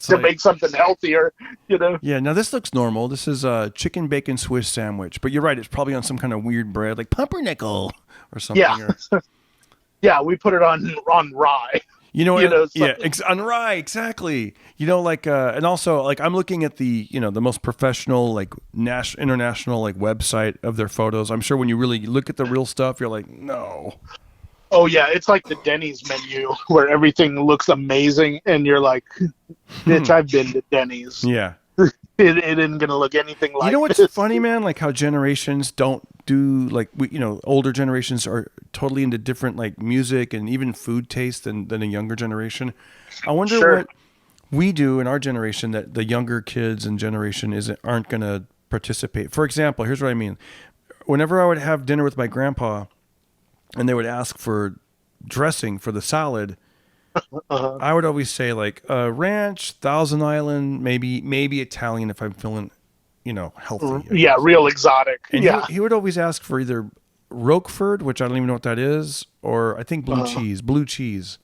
to make something healthier, Yeah, now this looks normal. This is a chicken bacon Swiss sandwich, but you're right. It's probably on some kind of weird bread, like pumpernickel or something. Yeah, yeah, we put it on rye. On rye, exactly. And also, like, I'm looking at the most professional, like, international, like, website of their photos. I'm sure when you really look at the real stuff, you're like, no. Oh yeah, it's like the Denny's menu where everything looks amazing, and you're like, bitch, I've been to Denny's. Yeah. It isn't gonna look anything like. You know what's funny, man? Like how generations don't do older generations are totally into different like music and even food taste than a younger generation. I wonder what we do in our generation that the younger kids and generation aren't gonna participate. For example, here's what I mean. Whenever I would have dinner with my grandpa, and they would ask for dressing for the salad. I would always say like ranch, Thousand Island, maybe Italian if I'm feeling, healthy. Yeah, real exotic. And he would always ask for either Roquefort, which I don't even know what that is, or I think blue cheese.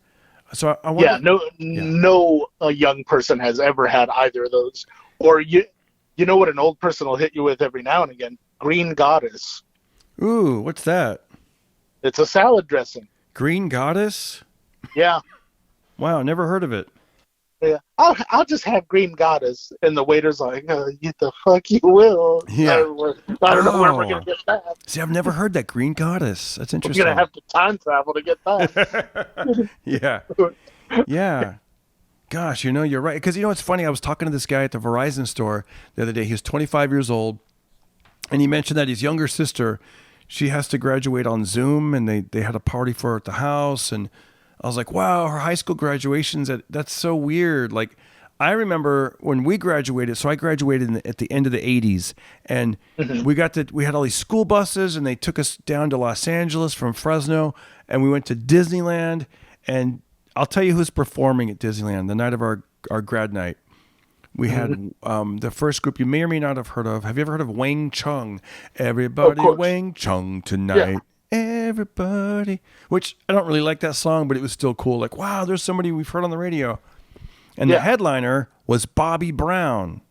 So I wonder, no young person has ever had either of those. Or you know what an old person will hit you with every now and again? Green Goddess. Ooh, what's that? It's a salad dressing. Green Goddess? Yeah. Wow, never heard of it. Yeah, I'll just have Green Goddess, and the waiter's like, "Get the fuck you will." Yeah. I don't know where we're gonna get that. See, I've never heard that Green Goddess. That's interesting. We're gonna have to time travel to get that. Yeah. Gosh, you're right. Because it's funny. I was talking to this guy at the Verizon store the other day. He was 25 years old, and he mentioned that his younger sister, she has to graduate on Zoom, and they had a party for her at the house, and I was like, wow, her high school graduation's that's so weird. Like, I remember when we graduated, so I graduated at the end of the 80s, and we had all these school buses, and they took us down to Los Angeles from Fresno, and we went to Disneyland, and I'll tell you who's performing at Disneyland the night of our grad night. We had the first group you may or may not have heard of. Have you ever heard of Wang Chung? Everybody Wang Chung tonight. Yeah. Everybody. Which I don't really like that song, but it was still cool. Like, wow, there's somebody we've heard on the radio. And the headliner was Bobby Brown.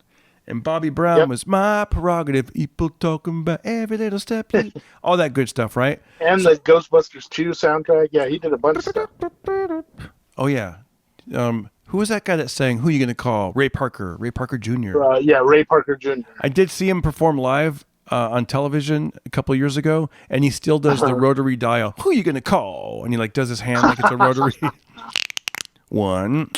And Bobby Brown was my prerogative. People talking about every little step. All that good stuff, right? And the Ghostbusters 2 soundtrack. Yeah, he did a bunch of stuff. Oh yeah. Who was that guy that sang "Who You Gonna Call"? Ray Parker Jr. Yeah, Ray Parker Jr. I did see him perform live on television a couple of years ago, and he still does the rotary dial. Who you gonna call? And he like does his hand like it's a rotary. 1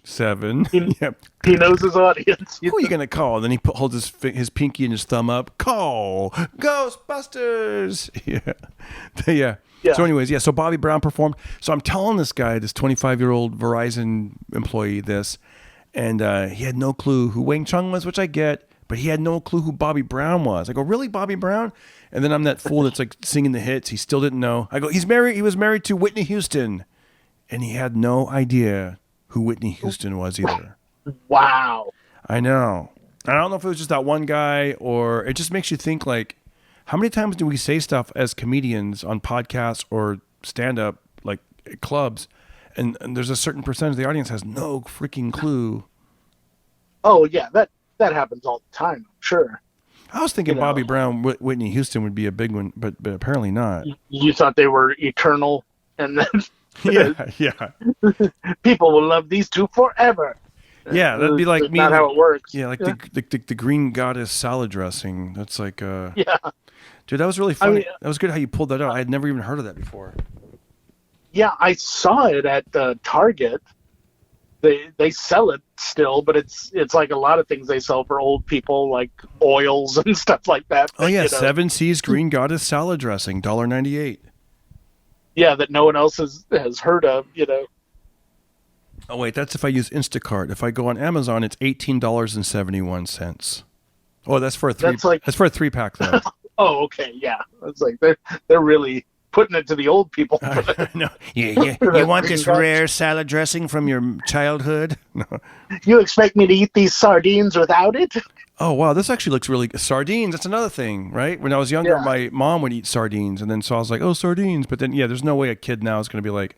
7. Yep. He knows his audience. Who are you gonna call? And then he holds his pinky and his thumb up. Call Ghostbusters. Yeah. So anyways, so Bobby Brown performed. So I'm telling this guy, this 25-year-old Verizon employee, this, and he had no clue who Wang Chung was, which I get, but he had no clue who Bobby Brown was. I go, really, Bobby Brown? And then I'm that fool that's like singing the hits. He still didn't know. I go, he was married to Whitney Houston, and he had no idea who Whitney Houston was either. Wow. I know. I don't know if it was just that one guy, or it just makes you think, like, how many times do we say stuff as comedians on podcasts or stand-up, like clubs, and there's a certain percentage of the audience has no freaking clue. Oh, yeah, that happens all the time, I'm sure. I was thinking Bobby Brown, Whitney Houston would be a big one, but apparently not. You thought they were eternal, and then yeah. people will love these two forever. Yeah, that'd be like That's me. Not how it works. Yeah, like the green goddess salad dressing. That's like yeah. Dude, that was really funny. That was good how you pulled that out. I had never even heard of that before. Yeah, I saw it at Target. They sell it still, but it's like a lot of things they sell for old people, like oils and stuff like that. Oh yeah, 7 Seas Green Goddess salad dressing, $1.98. Yeah, that no one else has heard of. Oh wait, that's if I use Instacart. If I go on Amazon, it's $18.71. Oh, that's for a 3-pack though. Oh, okay, yeah. It's like they're really putting it to the old people. No, you want this rare salad dressing from your childhood? No. You expect me to eat these sardines without it? Oh wow, this actually looks really good. Sardines. That's another thing, right? When I was younger, my mom would eat sardines, and then so I was like, oh, sardines. But then there's no way a kid now is going to be like,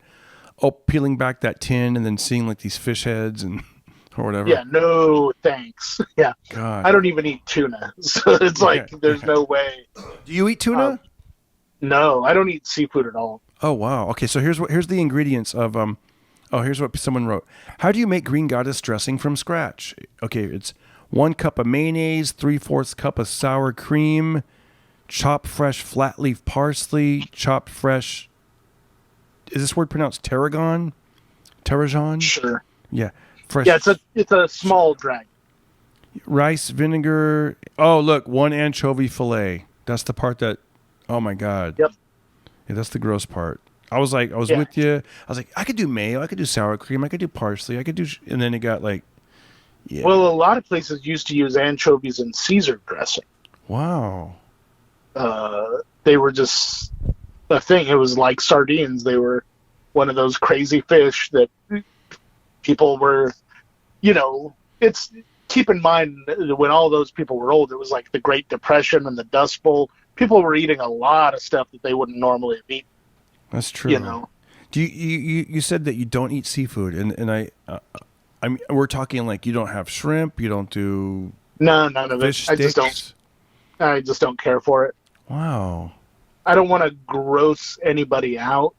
peeling back that tin and then seeing like these fish heads and or whatever. Yeah, no thanks. Yeah. God. I don't even eat tuna. So it's like there's no way. Do you eat tuna? No, I don't eat seafood at all. Oh wow. Okay, so here's the ingredients of here's what someone wrote. How do you make Green Goddess dressing from scratch? Okay, it's 1 cup of mayonnaise, 3/4 cup of sour cream, chopped fresh flat leaf parsley, chopped fresh. Is this word pronounced tarragon? Tarragon? Sure. Yeah. Fresh. Yeah, it's a small drag. Rice vinegar. Oh, look, 1 anchovy fillet. That's the part that. Oh my God. Yep. Yeah, that's the gross part. I was with you. I was like, I could do mayo, I could do sour cream, I could do parsley, I could do, and then it got like. Yeah. Well, a lot of places used to use anchovies in Caesar dressing. Wow. They were just a thing. It was like sardines. They were one of those crazy fish that people were, it's keep in mind when all those people were old, it was like the Great Depression and the Dust Bowl. People were eating a lot of stuff that they wouldn't normally have eaten. That's true. Do you said that you don't eat seafood, and I mean, we're talking like you don't have shrimp, you don't do none of fish it. sticks? I just don't care for it. Wow. I don't want to gross anybody out,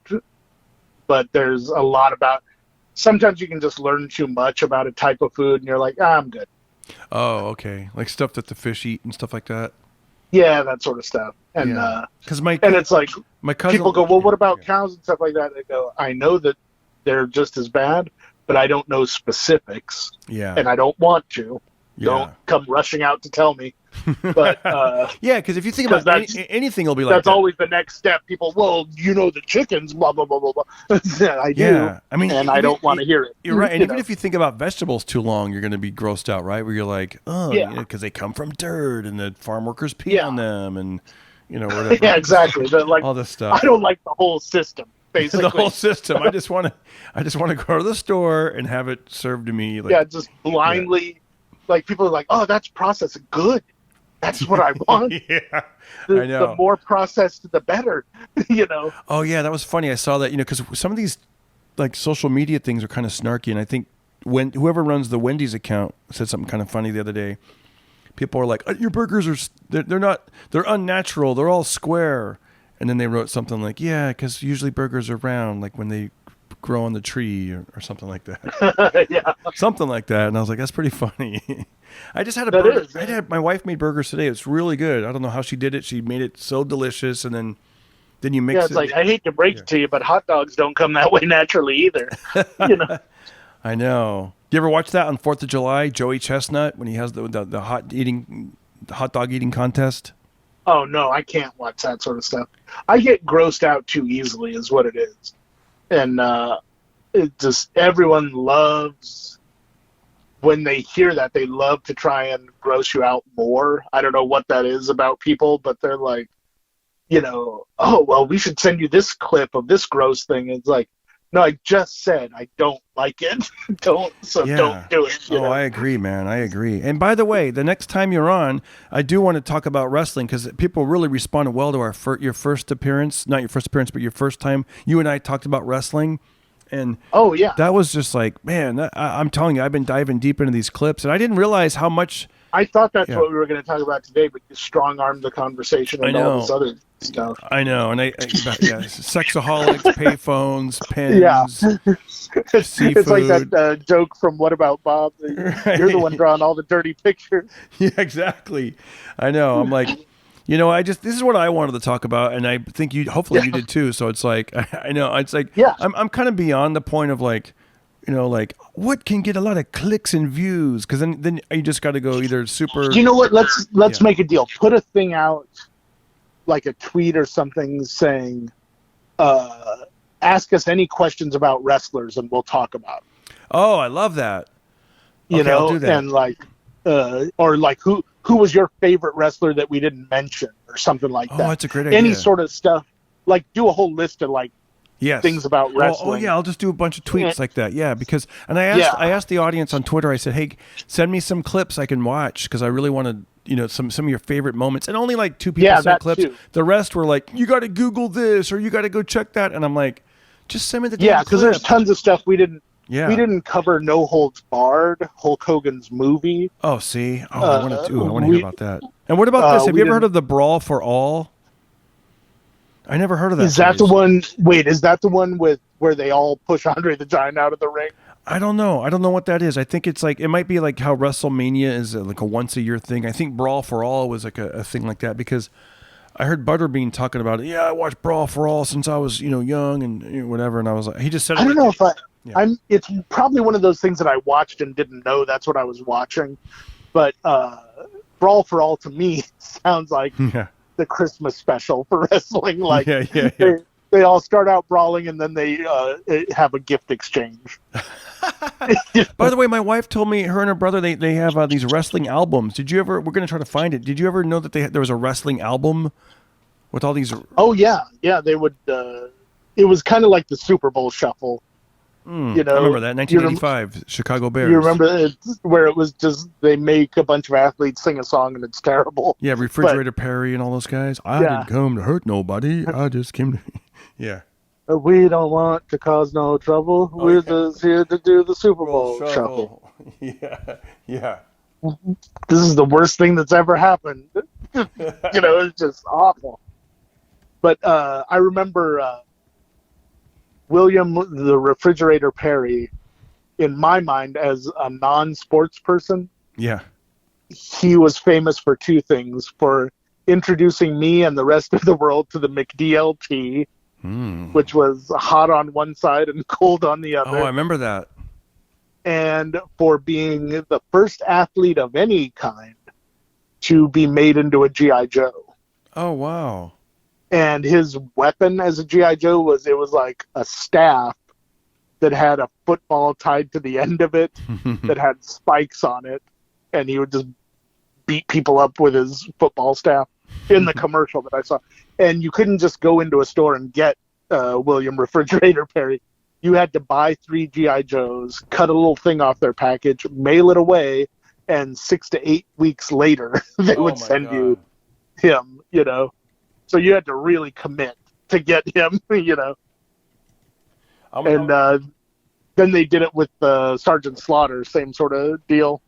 but there's a lot about. Sometimes you can just learn too much about a type of food, and you're like, I'm good. Oh, okay. Like stuff that the fish eat and stuff like that. Yeah, that sort of stuff. And and it's like my cousin, people go, well, what about cows and stuff like that? I go, I know that they're just as bad, but I don't know specifics. Yeah. And I don't want to. Yeah. Don't come rushing out to tell me. But yeah, because if you think about anything, will be like that's always the next step. People, well, the chickens, blah blah blah blah blah. I do. Yeah, I mean, and I don't want to hear it. You're right. And even if you think about vegetables too long, you're going to be grossed out, right? Where you're like, because they come from dirt and the farm workers pee on them, and whatever. Yeah, exactly. Like all this stuff. I don't like the whole system. Basically, the whole system. I just want to go to the store and have it served to me. Like, just blindly. Yeah. Like people are like, oh, that's processed. Good. That's what I want. Yeah, I know. The more processed, the better. Oh yeah, that was funny. I saw that. Because some of these like social media things are kind of snarky, and I think when whoever runs the Wendy's account said something kind of funny the other day. People are like, your burgers they're unnatural. They're all square. And then they wrote something like, yeah, because usually burgers are round, like when they grow on the tree or something like that. Yeah. Something like that. And I was like, that's pretty funny. I just had a That burger. is. My wife made burgers today. It's really good. I don't know how she did it. She made it so delicious, and then you mix Yeah, it. it's like, I hate to break it to you, but hot dogs don't come that way naturally either. You know. I know. You ever watch that on 4th of July, Joey Chestnut, when he has the hot dog eating contest? Oh no, I can't watch that sort of stuff. I get grossed out too easily, is what it is, and it just everyone loves when they hear that. They love to try and gross you out more. I don't know what that is about people, but they're like, oh well, we should send you this clip of this gross thing. It's like, no, I just said I don't like it. Don't do it. I agree, man. I agree. And by the way, the next time you're on, I do want to talk about wrestling because people really responded well to your first appearance. Not your first appearance, but your first time you and I talked about wrestling. And oh yeah, that was just like, man, I'm telling you, I've been diving deep into these clips, and I didn't realize how much. I thought that's what we were going to talk about today, but you strong-armed the conversation and all this other stuff. I know, and sexaholics, payphones, pens, seafood. It's like that joke from What About Bob? You're the one drawing all the dirty pictures. Yeah, exactly. I know. I'm like, this is what I wanted to talk about, and I think hopefully you did too. So it's like, I know, it's like, I'm kind of beyond the point of like, like what can get a lot of clicks and views? Because then you just got to go either super. You know what? Let's make a deal. Put a thing out, like a tweet or something, saying, "Ask us any questions about wrestlers, and we'll talk about them." Oh, I love that. I'll do that. And like, or like who was your favorite wrestler that we didn't mention, or something like that. Oh, that's a great idea. Any sort of stuff. Like, do a whole list of like. Yes. Things about wrestling. Oh yeah, I'll just do a bunch of tweets like that. Yeah, because I asked the audience on Twitter. I said, "Hey, send me some clips I can watch because I really want to, some of your favorite moments." And only like 2 people sent clips. Too. The rest were like, "You got to Google this or you got to go check that." And I'm like, "Just send me the because there's tons of stuff we didn't. Yeah. We didn't cover No Holds Barred, Hulk Hogan's movie. Oh, see, I want to hear about that. And what about this? Have you ever heard of the Brawl for All? I never heard of that. Is that the one? Wait, is that the one where they all push Andre the Giant out of the ring? I don't know. I don't know what that is. I think it's like it might be like how WrestleMania is like a once a year thing. I think Brawl for All was like a thing like that because I heard Butterbean talking about it. Yeah, I watched Brawl for All since I was young and whatever. And I was like, he just said, I don't know if I'm. It's probably one of those things that I watched and didn't know that's what I was watching. But Brawl for All to me sounds like. Yeah. The Christmas special for wrestling. Like they all start out brawling and then they have a gift exchange. By the way, my wife told me her and her brother they have these wrestling albums. Did you ever? We're going to try to find it. Did you ever know that there was a wrestling album with all these? Oh yeah, they would. It was kind of like the Super Bowl shuffle. I remember that 1985 Chicago Bears. You remember it, where it was just they make a bunch of athletes sing a song and it's terrible. Yeah, Refrigerator Perry and all those guys. I didn't come to hurt nobody. I just came to. Yeah. We don't want to cause no trouble. We're just here to do the Super Bowl shuffle. Yeah. This is the worst thing that's ever happened. It's just awful. But I remember. William the Refrigerator Perry, in my mind, as a non-sports person, he was famous for two things: for introducing me and the rest of the world to the McDLT, which was hot on one side and cold on the other. Oh, I remember that. And for being the first athlete of any kind to be made into a G.I. Joe. Oh, wow. And his weapon as a G.I. Joe was like a staff that had a football tied to the end of it that had spikes on it. And he would just beat people up with his football staff in the commercial that I saw. And you couldn't just go into a store and get William Refrigerator Perry. You had to buy 3 G.I. Joes, cut a little thing off their package, mail it away, and 6 to 8 weeks later, they would send you him, So you had to really commit to get him, And then they did it with Sergeant Slaughter, same sort of deal.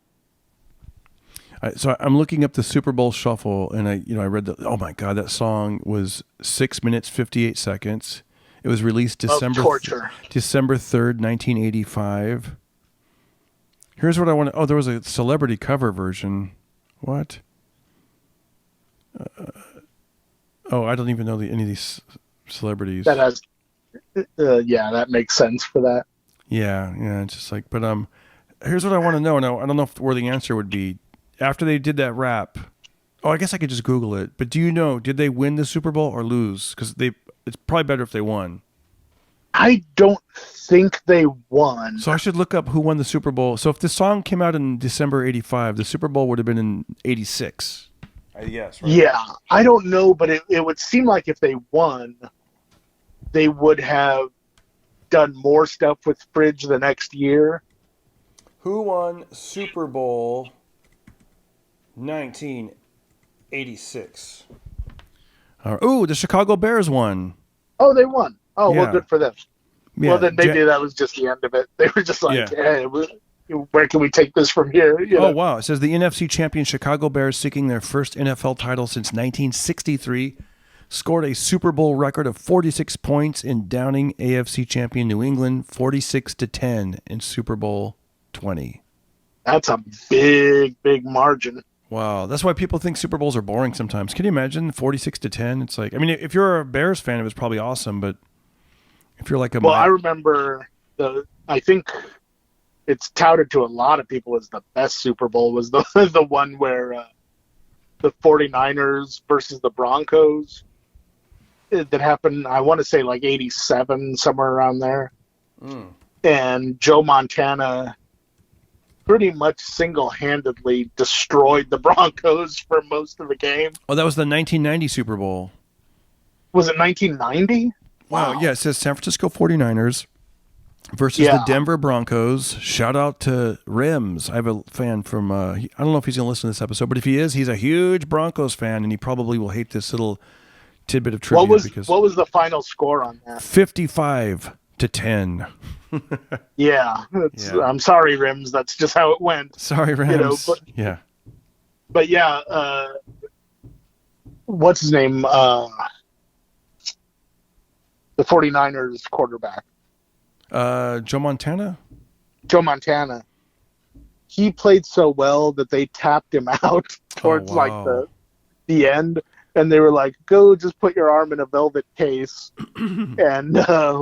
So I'm looking up the Super Bowl Shuffle, and I read oh my God, that song was 6 minutes 58 seconds. It was released December 3rd, 1985. Here's what I want to... Oh, there was a celebrity cover version. What? I don't even know any of these celebrities. That has... that makes sense for that. Yeah, it's just like... But here's what I want to know. Now, I don't know where the answer would be. After they did that rap... Oh, I guess I could just Google it. But do you know, did they win the Super Bowl or lose? Because it's probably better if they won. I don't think they won. So I should look up who won the Super Bowl. So if the song came out in December 85, the Super Bowl would have been in 86. I guess, right? Yeah, I don't know, but it would seem like if they won, they would have done more stuff with Fridge the next year. Who won Super Bowl 1986? The Chicago Bears won. Oh, they won. Oh, Yeah. well, good for them. Yeah, Well, then maybe that was just the end of it. They were just like, hey, where can we take this from here? You know? Oh, wow. It says the NFC champion Chicago Bears, seeking their first NFL title since 1963, scored a Super Bowl record of 46 points in downing AFC champion New England 46-10 in Super Bowl 20. That's a big, big margin. Wow. That's why people think Super Bowls are boring sometimes. Can you imagine 46-10? It's like, I mean, if you're a Bears fan, it was probably awesome, but if you're like I remember I think it's touted to a lot of people as the best Super Bowl was the one where the 49ers versus the Broncos that happened, I want to say like 87, somewhere around there. And Joe Montana pretty much single-handedly destroyed the Broncos for most of the game. Oh, that was the 1990 Super Bowl. Was it 1990? Wow. Yeah, it says San Francisco 49ers versus the Denver Broncos. Shout out to Rims. I have a fan from, I don't know if he's going to listen to this episode, but if he is, he's a huge Broncos fan, and he probably will hate this little tidbit of trivia. What was the final score on that? 55-10. Yeah. I'm sorry, Rims. That's just how it went. Sorry, Rims. You know, but what's his name? The 49ers quarterback. Joe Montana? Joe Montana. He played so well that they tapped him out towards like the end. And they were like, go just put your arm in a velvet case and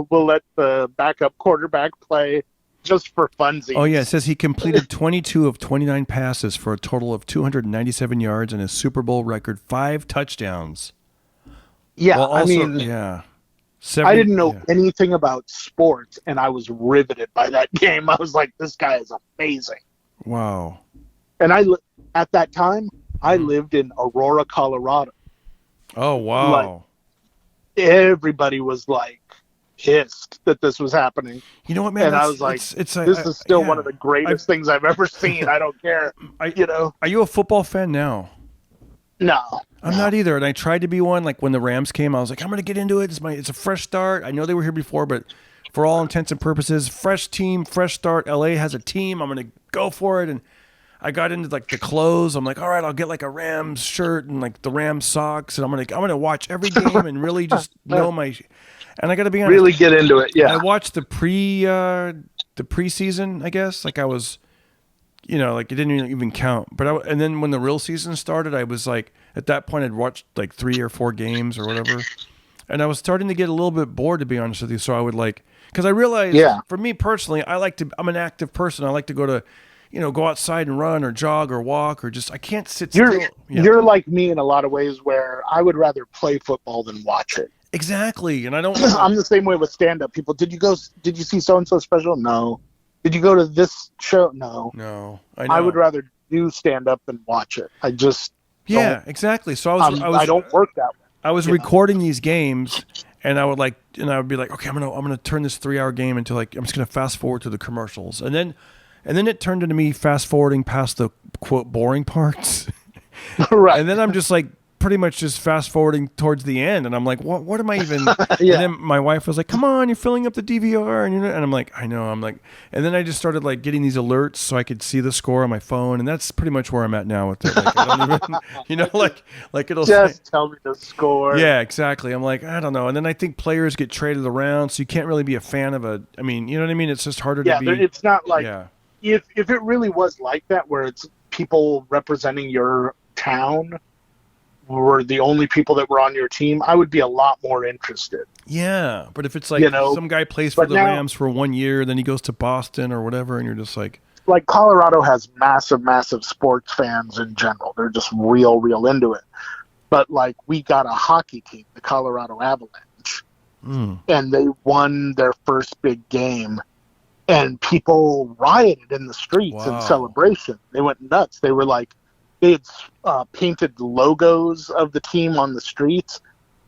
we'll let the backup quarterback play just for funsies. Oh, yeah. It says he completed 22 of 29 passes for a total of 297 yards and a Super Bowl record 5 touchdowns. Yeah, well, also, I mean, yeah. I didn't know anything about sports, and I was riveted by that game. I was like, this guy is amazing. Wow. And at that time, I lived in Aurora, Colorado. Oh, wow. Like, everybody was like pissed that this was happening. You know what, man? And I was like, this is still one of the greatest things I've ever seen. I don't care. Are you a football fan now? No. I'm not either. And I tried to be one. Like when the Rams came, I was like, I'm going to get into it. It's a fresh start. I know they were here before, but for all intents and purposes, fresh team, fresh start. LA has a team. I'm going to go for it. And I got into like the clothes. I'm like, all right, I'll get like a Rams shirt and like the Rams socks, and I'm gonna watch every game and really just know my. And I got to be honest, really get into it. Yeah, I watched the preseason. I guess like I was, like it didn't even count. But and then when the real season started, I was like, at that point, I'd watched like 3 or 4 games or whatever, and I was starting to get a little bit bored, to be honest with you. So I would because I realized, for me personally, I'm an active person. I like to go to. Go outside and run or jog or walk or just, I can't sit still. You're like me in a lot of ways where I would rather play football than watch it. Exactly. And I don't. I'm the same way with stand-up people. Did you see so-and-so special? No. Did you go to this show? No. No. I would rather do stand-up than watch it. I just. Exactly. So I don't work that way. I was recording these games and I would be like, okay, I'm going to turn this 3-hour game into I'm just going to fast forward to the commercials. And then it turned into me fast forwarding past the quote boring parts. Right. And then I'm just like pretty much just fast forwarding towards the end, and I'm like, what am I even? Yeah. And then my wife was like, "Come on, you're filling up the DVR," and I'm like, "I know." I'm like, and then I just started like getting these alerts so I could see the score on my phone, and that's pretty much where I'm at now with it. Like, I don't even, like it'll just say, tell me the score. yeah, exactly. I'm like, I don't know, and then I think players get traded around, so you can't really be a fan of a. I mean, you know what I mean? It's just harder to be. It's not like Yeah. if it really was like that, where it's people representing your town were the only people that were on your team, I would be a lot more interested. Yeah, but if it's like some guy plays for the Rams for 1 year, then he goes to Boston or whatever, and you're just like Colorado has massive sports fans in general. They're just real into it. But like we got a hockey team, the Colorado Avalanche, and they won their first big game, and people rioted in the streets in celebration. They went nuts. They were like, they had painted logos of the team on the streets,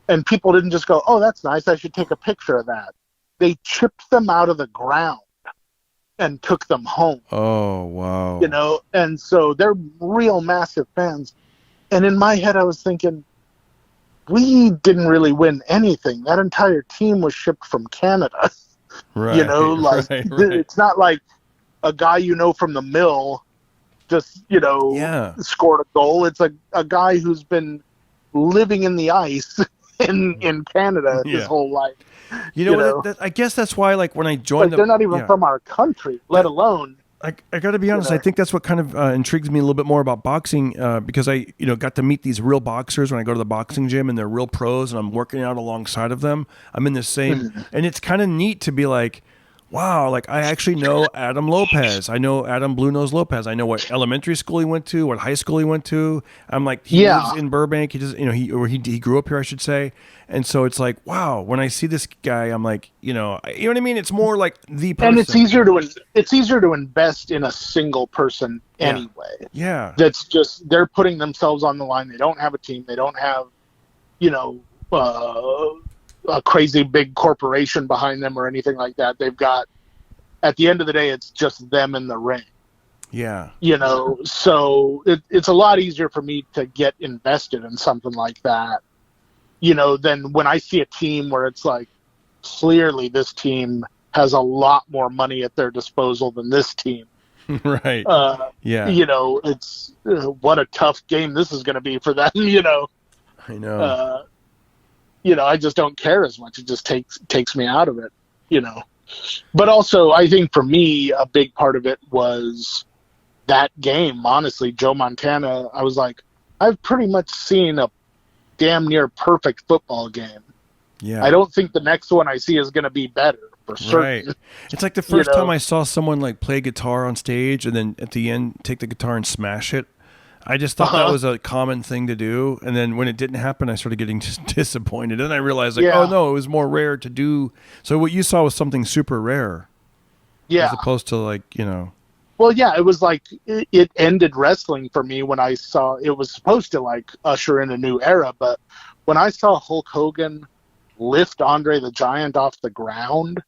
and people didn't just go, "Oh, that's nice, I should take a picture of that." They chipped them out of the ground and took them home. Oh, wow. And so they're real massive fans. And in my head, I was thinking, we didn't really win anything. That entire team was shipped from Canada. Right. Right. It's not like a guy from the mill just scored a goal. It's a guy who's been living in the ice in Canada his whole life. I guess that's why, like, when I joined, they're not even from our country, let alone. I got to be honest. I think that's what kind of intrigues me a little bit more about boxing, because I got to meet these real boxers when I go to the boxing gym, and they're real pros, and I'm working out alongside of them. I'm in the same, and it's kind of neat to be like, wow, like I actually know Adam Lopez. I know Adam Blue Nose Lopez. I know what elementary school he went to, what high school he went to. I'm like, he lives in Burbank. He just, he grew up here, I should say. And so it's like, wow, when I see this guy, I'm like, you know what I mean? It's more like the person. And it's easier to invest in a single person anyway. Yeah. That's just, they're putting themselves on the line. They don't have a team. They don't have, a crazy big corporation behind them or anything like that. They've got, at the end of the day, it's just them in the ring. Yeah. So it's a lot easier for me to get invested in something like that, than when I see a team where it's like, clearly this team has a lot more money at their disposal than this team. Right. Yeah. It's what a tough game this is going to be for them, I know. I just don't care as much. It just takes me out of it, But also, I think for me, a big part of it was that game. Honestly, Joe Montana, I was like, I've pretty much seen a damn near perfect football game. Yeah. I don't think the next one I see is going to be better, for certain. Right. It's like the first time I saw someone like play guitar on stage and then at the end take the guitar and smash it. I just thought that was a common thing to do. And then when it didn't happen, I started getting just disappointed. And I realized, like, oh, no, it was more rare to do. So what you saw was something super rare. Yeah. As opposed to, like, Well, yeah, it was like it ended wrestling for me when I saw it was supposed to, like, usher in a new era. But when I saw Hulk Hogan lift Andre the Giant off the ground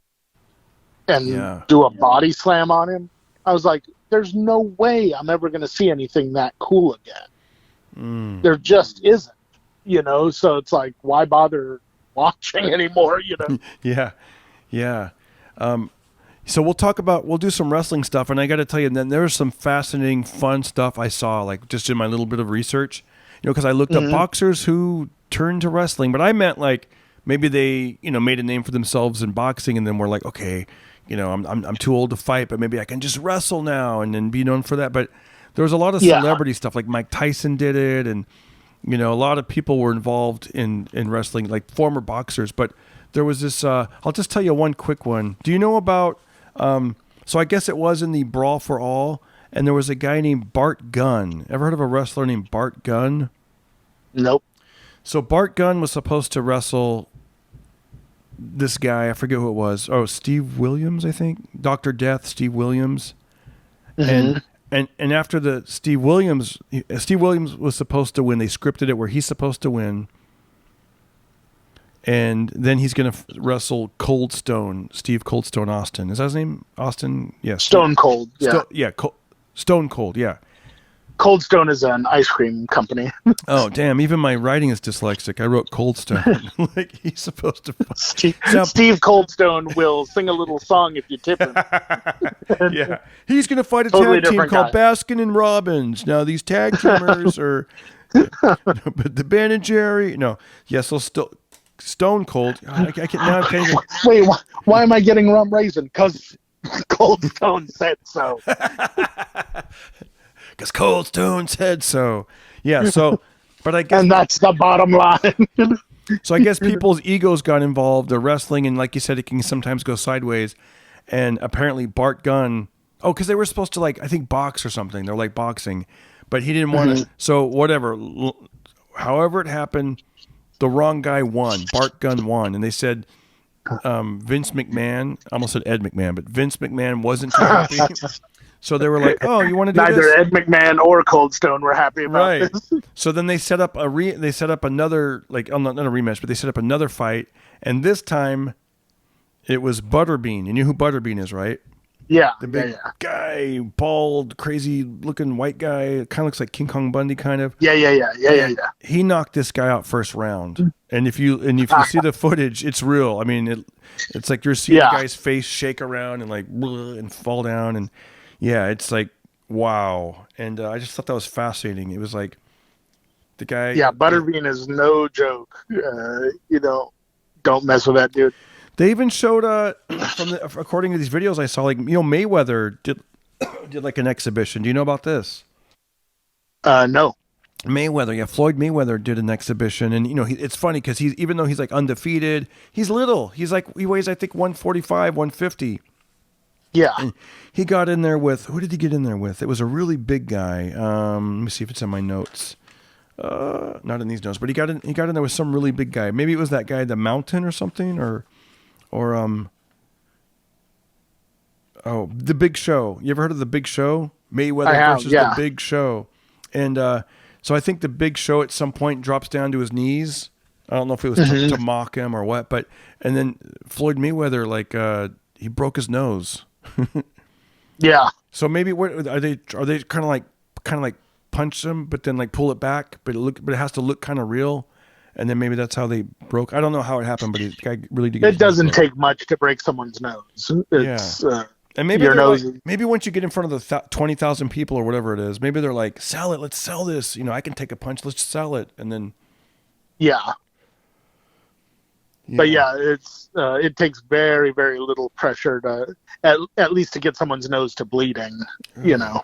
and do a body slam on him, I was like, there's no way I'm ever going to see anything that cool again. There just isn't, so it's like, why bother watching anymore, Yeah. So we'll do some wrestling stuff. And I got to tell you, then there's some fascinating, fun stuff I saw, like just in my little bit of research, because I looked up boxers who turned to wrestling, but I meant like maybe they, made a name for themselves in boxing and then were like, okay, I'm too old to fight, but maybe I can just wrestle now and then be known for that. But there was a lot of celebrity stuff, like Mike Tyson did it, and a lot of people were involved in wrestling, like former boxers. But there was this. I'll just tell you one quick one. Do you know about? So I guess it was in the Brawl for All, and there was a guy named Bart Gunn. Ever heard of a wrestler named Bart Gunn? Nope. So Bart Gunn was supposed to wrestle this guy, I forget who it was. Oh, Steve Williams, I think. Dr. Death, Steve Williams. And after the Steve Williams was supposed to win. They scripted it where he's supposed to win. And then he's going to wrestle Steve Cold Stone Austin. Is that his name? Austin? Yes. Stone Cold. Yeah. Stone Cold, yeah. Cold Stone is an ice cream company. Oh, damn. Even my writing is dyslexic. I wrote Cold Stone. Like, he's supposed to... Steve Cold Stone will sing a little song if you tip him. Yeah. He's going to fight a Totally tag team different called guy. Baskin and Robbins. Now, these tag teamers are... But the Ben and Jerry... No. Yes, they'll still... Stone Cold. I can't even... Wait, why am I getting rum raisin? Because Cold Stone said so. Because Cold Stone said so. Yeah, so... But I guess... And that's the bottom line. So I guess people's egos got involved. The wrestling, and like you said, it can sometimes go sideways. And apparently Bart Gunn... Oh, because they were supposed to, like, I think box or something. They're like boxing. But he didn't want to... So whatever. However it happened, the wrong guy won. Bart Gunn won. And they said Vince McMahon... I almost said Ed McMahon, but Vince McMahon wasn't too happy. So they were like, "Oh, you want to do Neither this?" Ed McMahon or Cold Stone were happy about this. So then they set up another, like, not a rematch, but they set up another fight, and this time it was Butterbean. You know who Butterbean is, right? Yeah, The big guy, bald, crazy looking white guy, kind of looks like King Kong Bundy, kind of. Yeah. He knocked this guy out first round, and if you see the footage, it's real. I mean, it's like you're seeing the guy's face shake around and like and fall down, and yeah, it's like wow. And I just thought that was fascinating. It was like the guy. Yeah, Butterbean is no joke. Don't mess with that dude. They even showed according to these videos I saw, like, Mayweather did like an exhibition. Do you know about this? No. Mayweather, Floyd Mayweather did an exhibition, and it's funny because even though he's like undefeated, he's little. He weighs, I think, 145, 150. Yeah. And he got in there with, who did he get in there with? It was a really big guy. Let me see if it's in my notes. Not in these notes, but he got in there with some really big guy. Maybe it was that guy, the Mountain or something, or The Big Show. You ever heard of The Big Show? Mayweather versus The Big Show. And so I think The Big Show at some point drops down to his knees. I don't know if it was to mock him or what, and then Floyd Mayweather, like, he broke his nose. Yeah. So maybe are they kind of like punch him, but then like pull it back, but it has to look kind of real, and then maybe that's how they broke. I don't know how it happened, but the guy really did. It doesn't take much to break someone's nose. It's, and maybe your nose. Maybe once you get in front of the 20,000 people or whatever it is, maybe they're like, sell it. Let's sell this. I can take a punch. Let's sell it, and then. Yeah. But it takes very, very little pressure to at least to get someone's nose to bleeding. Yeah.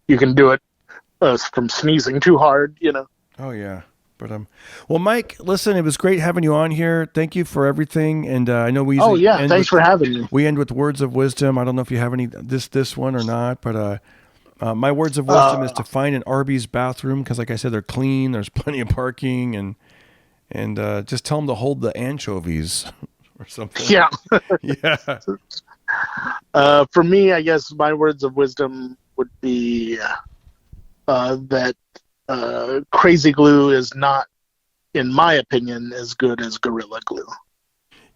You can do it from sneezing too hard. Oh yeah, but well, Mike, listen, it was great having you on here. Thank you for everything, and I know we. Thanks for having me. We end with words of wisdom. I don't know if you have any this one or not, but my words of wisdom is to find an Arby's bathroom because, like I said, they're clean. There's plenty of parking, and just tell them to hold the anchovies or something. Yeah. Yeah. For me, I guess my words of wisdom would be that Crazy Glue is not, in my opinion, as good as Gorilla Glue.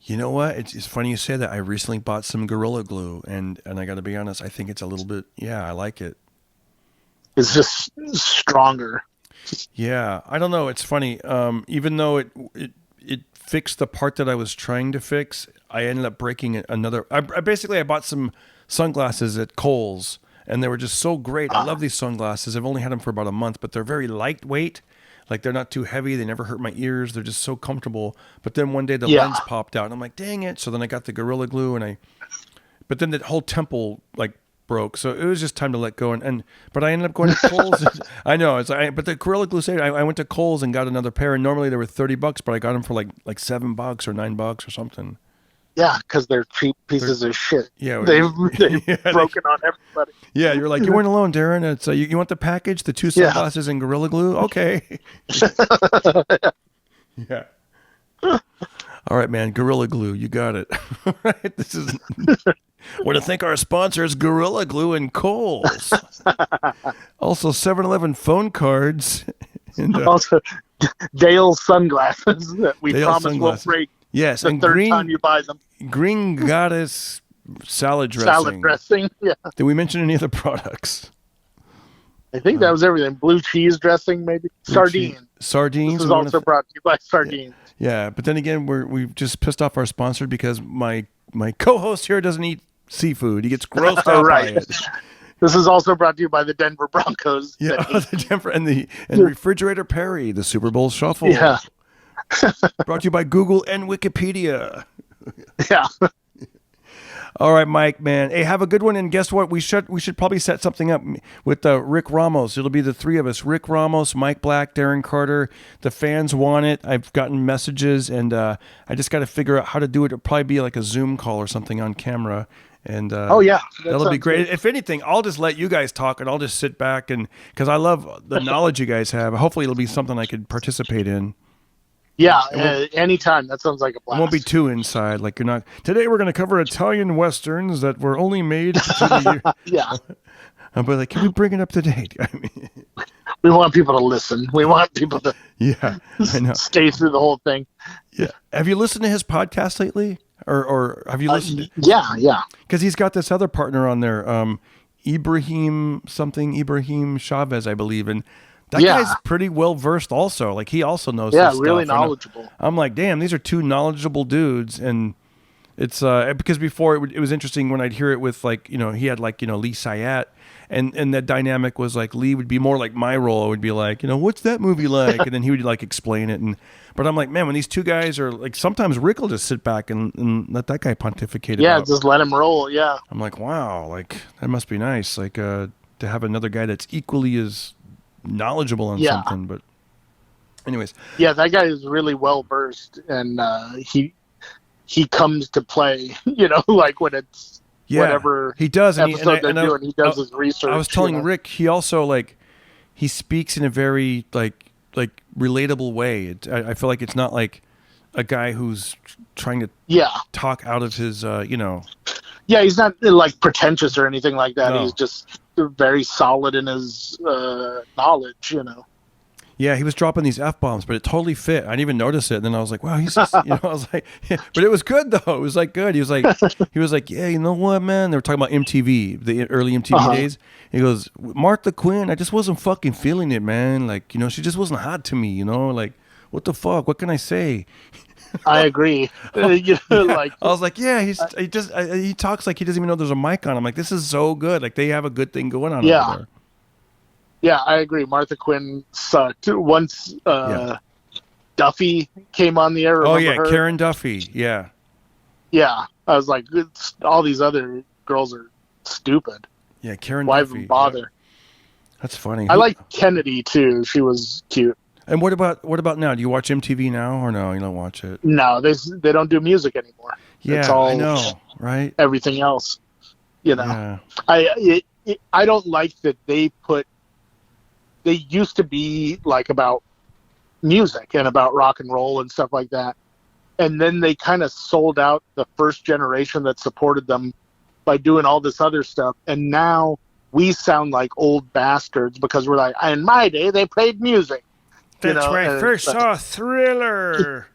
You know what? It's funny you say that. I recently bought some Gorilla Glue, and I got to be honest, I think it's a little bit, I like it. It's just stronger. Yeah, I don't know. It's funny. Even though it fixed the part that I was trying to fix, I ended up breaking another. I bought some sunglasses at Kohl's, and they were just so great. I love these sunglasses. I've only had them for about a month, but they're very lightweight. Like, they're not too heavy. They never hurt my ears. They're just so comfortable. But then one day the lens popped out, and I'm like, dang it. So then I got the Gorilla Glue, but then the whole temple, like, broke. So it was just time to let go. But I ended up going to Kohl's. I know. But the Gorilla Glue saved. I went to Kohl's and got another pair, and normally they were $30, but I got them for like $7 or $9 or something. Yeah, because they're cheap pieces of shit. Yeah, they've broken on everybody. Yeah, you're like, you weren't alone, Darren. It's you want the package, the 2 sunglasses and Gorilla Glue? Okay. Yeah. All right, man. Gorilla Glue, you got it. All right, this is. Want to thank our sponsors, Gorilla Glue and Kohl's. Also, 7-Eleven phone cards. And, also, Dale's sunglasses that we promise won't break. Yes, the and third time you buy them. Green Goddess salad dressing. Salad dressing, yeah. Did we mention any other products? I think that was everything. Blue cheese dressing, maybe. Sardines. Sardines. This is also brought to you by Sardines. Yeah, but then again, we've just pissed off our sponsor because my co-host here doesn't eat seafood. He gets grossed out by it. This is also brought to you by the Denver Broncos. Yeah, the Denver and Refrigerator Perry, the Super Bowl Shuffle. Yeah. Brought to you by Google and Wikipedia. Yeah. All right, Mike, man. Hey, have a good one. And guess what? We should probably set something up with Rick Ramos. It'll be the three of us: Rick Ramos, Mike Black, Darren Carter. The fans want it. I've gotten messages, and I just got to figure out how to do it. It'll probably be like a Zoom call or something on camera. And that'll be great. Good. If anything, I'll just let you guys talk, and I'll just sit back because I love the knowledge you guys have. Hopefully, it'll be something I could participate in. Yeah, anytime. That sounds like a blast. It won't be too inside. Like you're not. Today we're going to cover Italian westerns that were only made. Yeah. But like, can we bring it up to date? I mean, we want people to listen. We want people to. Yeah, I know. Stay through the whole thing. Yeah. Have you listened to his podcast lately, or have you listened? Yeah. Because he's got this other partner on there, Ibrahim Chavez, I believe, and. That guy's pretty well versed also. Like he also knows this stuff. Really knowledgeable. I'm like, damn, these are two knowledgeable dudes. And it's because before it was interesting when I'd hear it with like, he had like, Lee Syatt and that dynamic was like Lee would be more like my role. I would be like, what's that movie like? And then he would like explain it. But I'm like, man, when these two guys are like, sometimes Rick will just sit back and let that guy pontificate. Yeah, just let him roll. Yeah. I'm like, wow, like that must be nice. Like to have another guy that's equally as knowledgeable on something. But anyways, that guy is really well versed, and he comes to play, like when it's whatever he does episode they're doing, he does his research. I was telling Rick, he also like he speaks in a very like relatable way. I feel like it's not like a guy who's trying to talk out of his yeah, he's not like pretentious or anything like that. No. He's just very solid in his knowledge, Yeah, he was dropping these F-bombs, but it totally fit. I didn't even notice it. And then I was like, wow, he's just, I was like, yeah. But it was good though. It was like good. He was like, yeah, you know what, man? They were talking about MTV, the early MTV days. He goes, Martha Quinn, I just wasn't fucking feeling it, man. Like, she just wasn't hot to me, like, what the fuck? What can I say? I agree. Like I was like, yeah, he talks like he doesn't even know there's a mic on. I'm like, this is so good. Like they have a good thing going on over there. Yeah, I agree. Martha Quinn sucked. Once Duffy came on the air. Her? Karen Duffy. Yeah. Yeah, I was like, all these other girls are stupid. Yeah, Karen Why Duffy. even bother? Yeah. That's funny. I like Kennedy too. She was cute. And what about now? Do you watch MTV now or no? You don't watch it? No, they don't do music anymore. Yeah, it's all I know, right? Everything else, Yeah. I don't like that they used to be like about music and about rock and roll and stuff like that, and then they kind of sold out the first generation that supported them by doing all this other stuff, and now we sound like old bastards because we're like, in my day they played music. That's when I first saw Thriller.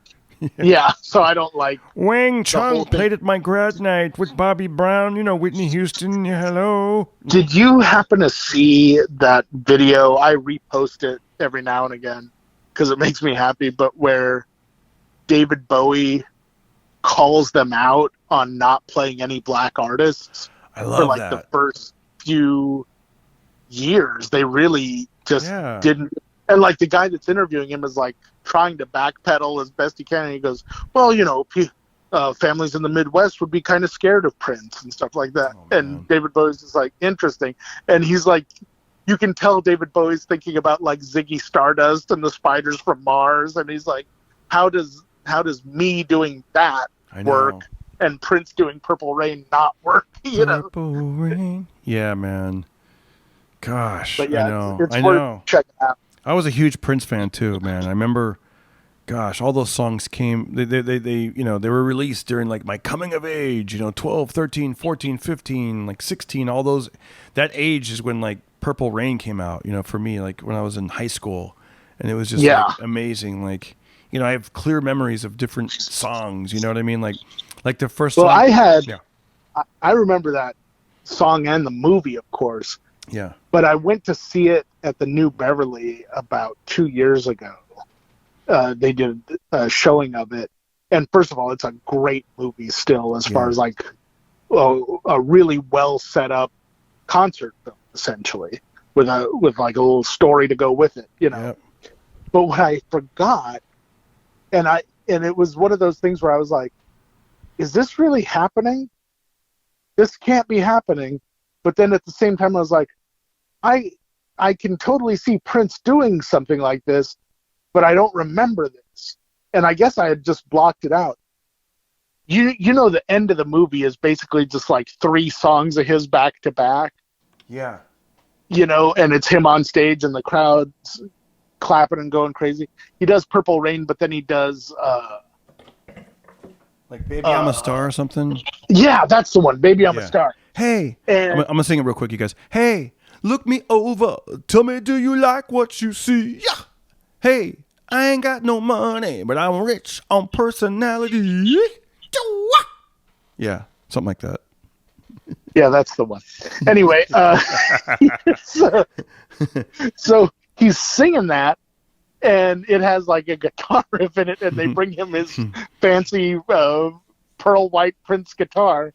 Yeah, so I don't like... Wang Chung played at my grad night with Bobby Brown, Whitney Houston, hello. Did you happen to see that video? I repost it every now and again because it makes me happy, but where David Bowie calls them out on not playing any black artists. I love for the first few years. They really just didn't... And like the guy that's interviewing him is like trying to backpedal as best he can. And he goes, well, families in the Midwest would be kind of scared of Prince and stuff like that. Oh, and David Bowie's just like, interesting. And he's like, you can tell David Bowie's thinking about like Ziggy Stardust and the Spiders from Mars. And he's like, how does me doing that work and Prince doing Purple Rain not work? Purple Rain. Yeah, man. Gosh, but yeah, I know. It's worth checking out. I was a huge Prince fan too, man. I remember, gosh, all those songs came, they were released during like my coming of age, 12, 13, 14, 15, like 16, all those, that age is when like Purple Rain came out, for me, like when I was in high school, and it was just like, amazing. Like, I have clear memories of different songs, you know what I mean? Like the first song. I had I remember that song and the movie, of course. Yeah. But I went to see it at the New Beverly about 2 years ago. They did a showing of it. And first of all, it's a great movie still, as far as like a really well set up concert film, essentially, with like a little story to go with it, you know. Yep. But what I forgot, and it was one of those things where I was like, is this really happening? This can't be happening. But then at the same time, I was like, I can totally see Prince doing something like this, but I don't remember this. And I guess I had just blocked it out. You know, the end of the movie is basically just like 3 songs of his back to back. Yeah. You know, and it's him on stage and the crowd's clapping and going crazy. He does Purple Rain, but then he does like Baby I'm a Star or something. Yeah, that's the one. Baby I'm a Star. Hey, I'm gonna sing it real quick, you guys. Hey, look me over. Tell me, do you like what you see? Yeah. Hey, I ain't got no money, but I'm rich on personality. Yeah, something like that. Yeah, that's the one. Anyway, so he's singing that, and it has like a guitar riff in it, and they bring him his fancy pearl white Prince guitar.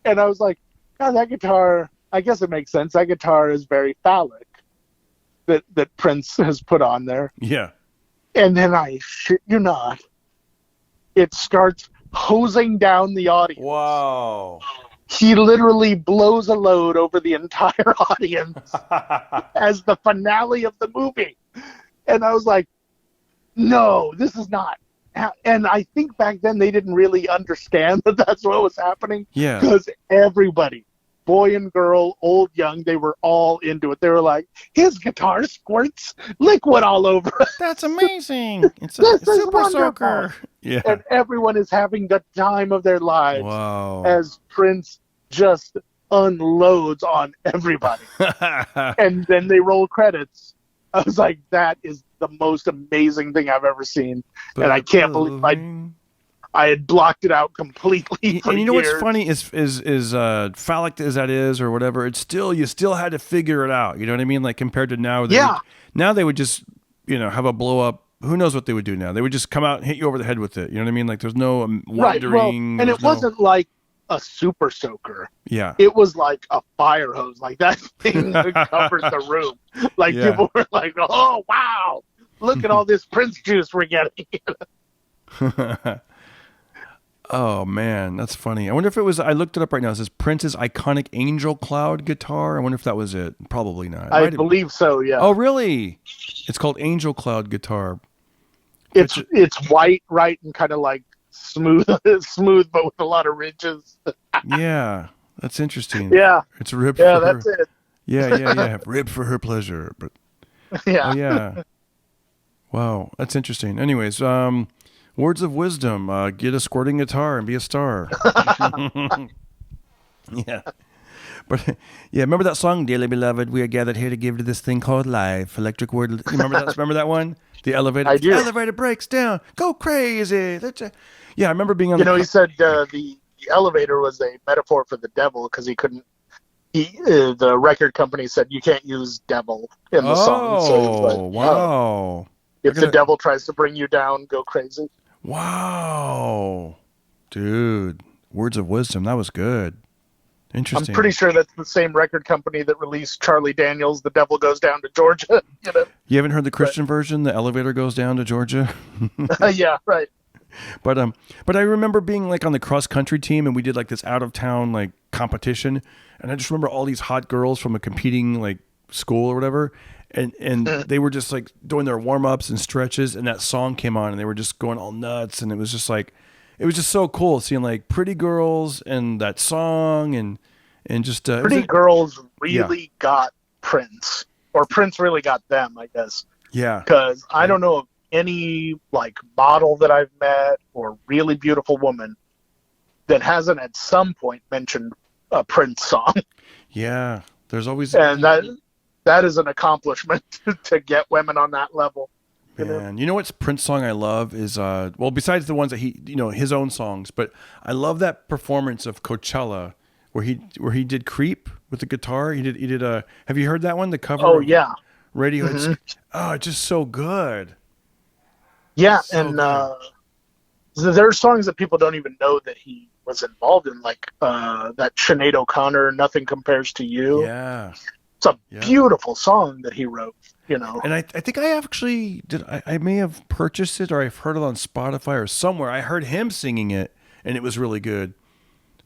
And I was like, God, that guitar, I guess it makes sense. That guitar is very phallic that Prince has put on there. Yeah. And then I shit you not, it starts hosing down the audience. Wow. He literally blows a load over the entire audience as the finale of the movie. And I was like, no, this is not. And I think back then they didn't really understand that that's what was happening. Yeah. Because everybody, boy and girl, old, young, they were all into it. They were like, his guitar squirts liquid all over us. That's amazing. It's a super soaker. Yeah. And everyone is having the time of their lives. Wow. As Prince just unloads on everybody. And then they roll credits. I was like, that is the most amazing thing I've ever seen. And I can't believe I had blocked it out completely for and you know years. what's funny is phallic as that is or whatever, it's still, you still had to figure it out. You know what I mean? Like compared to now. Now they would just, have a blow up. Who knows what they would do now? They would just come out and hit you over the head with it. You know what I mean? Like there's no wondering. Right. Well, and it wasn't like a super soaker. Yeah. It was like a fire hose. Like that thing covers the room. Like people were like, oh, wow. Look at all this Prince juice we're getting. Oh, man. That's funny. I wonder if it was, I looked it up right now. It says Prince's iconic Angel Cloud guitar. I wonder if that was it. Probably not. I believe so, yeah. Oh, really? It's called Angel Cloud guitar. It's white, right, and kind of like smooth, but with a lot of ridges. Yeah, that's interesting. Yeah. It's ribbed for her. That's it. Yeah. Ribbed for her pleasure. But yeah. Oh, yeah. Wow, that's interesting. Anyways, words of wisdom, get a squirting guitar and be a star. Yeah. But yeah, remember that song, Dearly Beloved, we are gathered here to give to this thing called life. Electric word. Remember that one? The elevator. I do. The elevator breaks down. Go crazy. Yeah, I remember being on he said the elevator was a metaphor for the devil because he couldn't. The record company said you can't use devil in the song. So like, wow. If the devil tries to bring you down, go crazy. Wow. Dude, words of wisdom. That was good. Interesting. I'm pretty sure that's the same record company that released Charlie Daniels' The Devil Goes Down to Georgia. You haven't heard the Christian version, The Elevator Goes Down to Georgia? Yeah, right. But I remember being like on the cross country team and we did like this out of town like competition, and I just remember all these hot girls from a competing like school or whatever, and they were just like doing their warm-ups and stretches, and that song came on and they were just going all nuts, and it was just so cool seeing like pretty girls and that song and just pretty girls really got Prince, or Prince really got them, I guess. Yeah. Because I don't know of any like model that I've met or really beautiful woman that hasn't at some point mentioned a Prince song. Yeah. There's always, and that is an accomplishment to get women on that level. Man, you know what's Prince song I love is well, besides the ones that he, his own songs, but I love that performance of Coachella where he did Creep with the guitar. He did have you heard that one? The cover. Oh yeah. Radiohead's. Oh, it's just so good. Yeah, So and good. there are songs that people don't even know that he was involved in, like that Sinead O'Connor, "Nothing Compares to You." Yeah. It's a beautiful song that he wrote, And I think I actually did. I may have purchased it or I've heard it on Spotify or somewhere. I heard him singing it, and it was really good.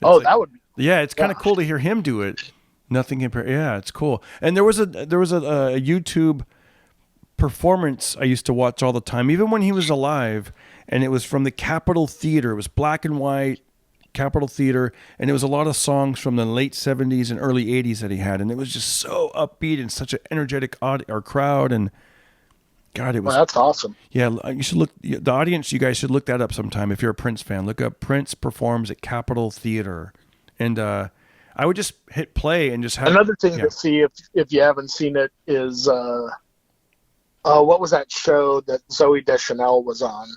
That would be. Yeah, it's kind of cool to hear him do it. Nothing compared. Yeah, it's cool. And there was a YouTube performance I used to watch all the time, even when he was alive, and it was from the Capitol Theater. It was black and white. Capitol Theater, and it was a lot of songs from the late 70s and early 80s that he had, and it was just so upbeat and such an energetic crowd, and God, it was... Well, that's awesome. Yeah, you should look... The audience, you guys should look that up sometime if you're a Prince fan. Look up Prince performs at Capitol Theater, and I would just hit play and just have... Another thing to see, if you haven't seen it, is what was that show that Zooey Deschanel was on?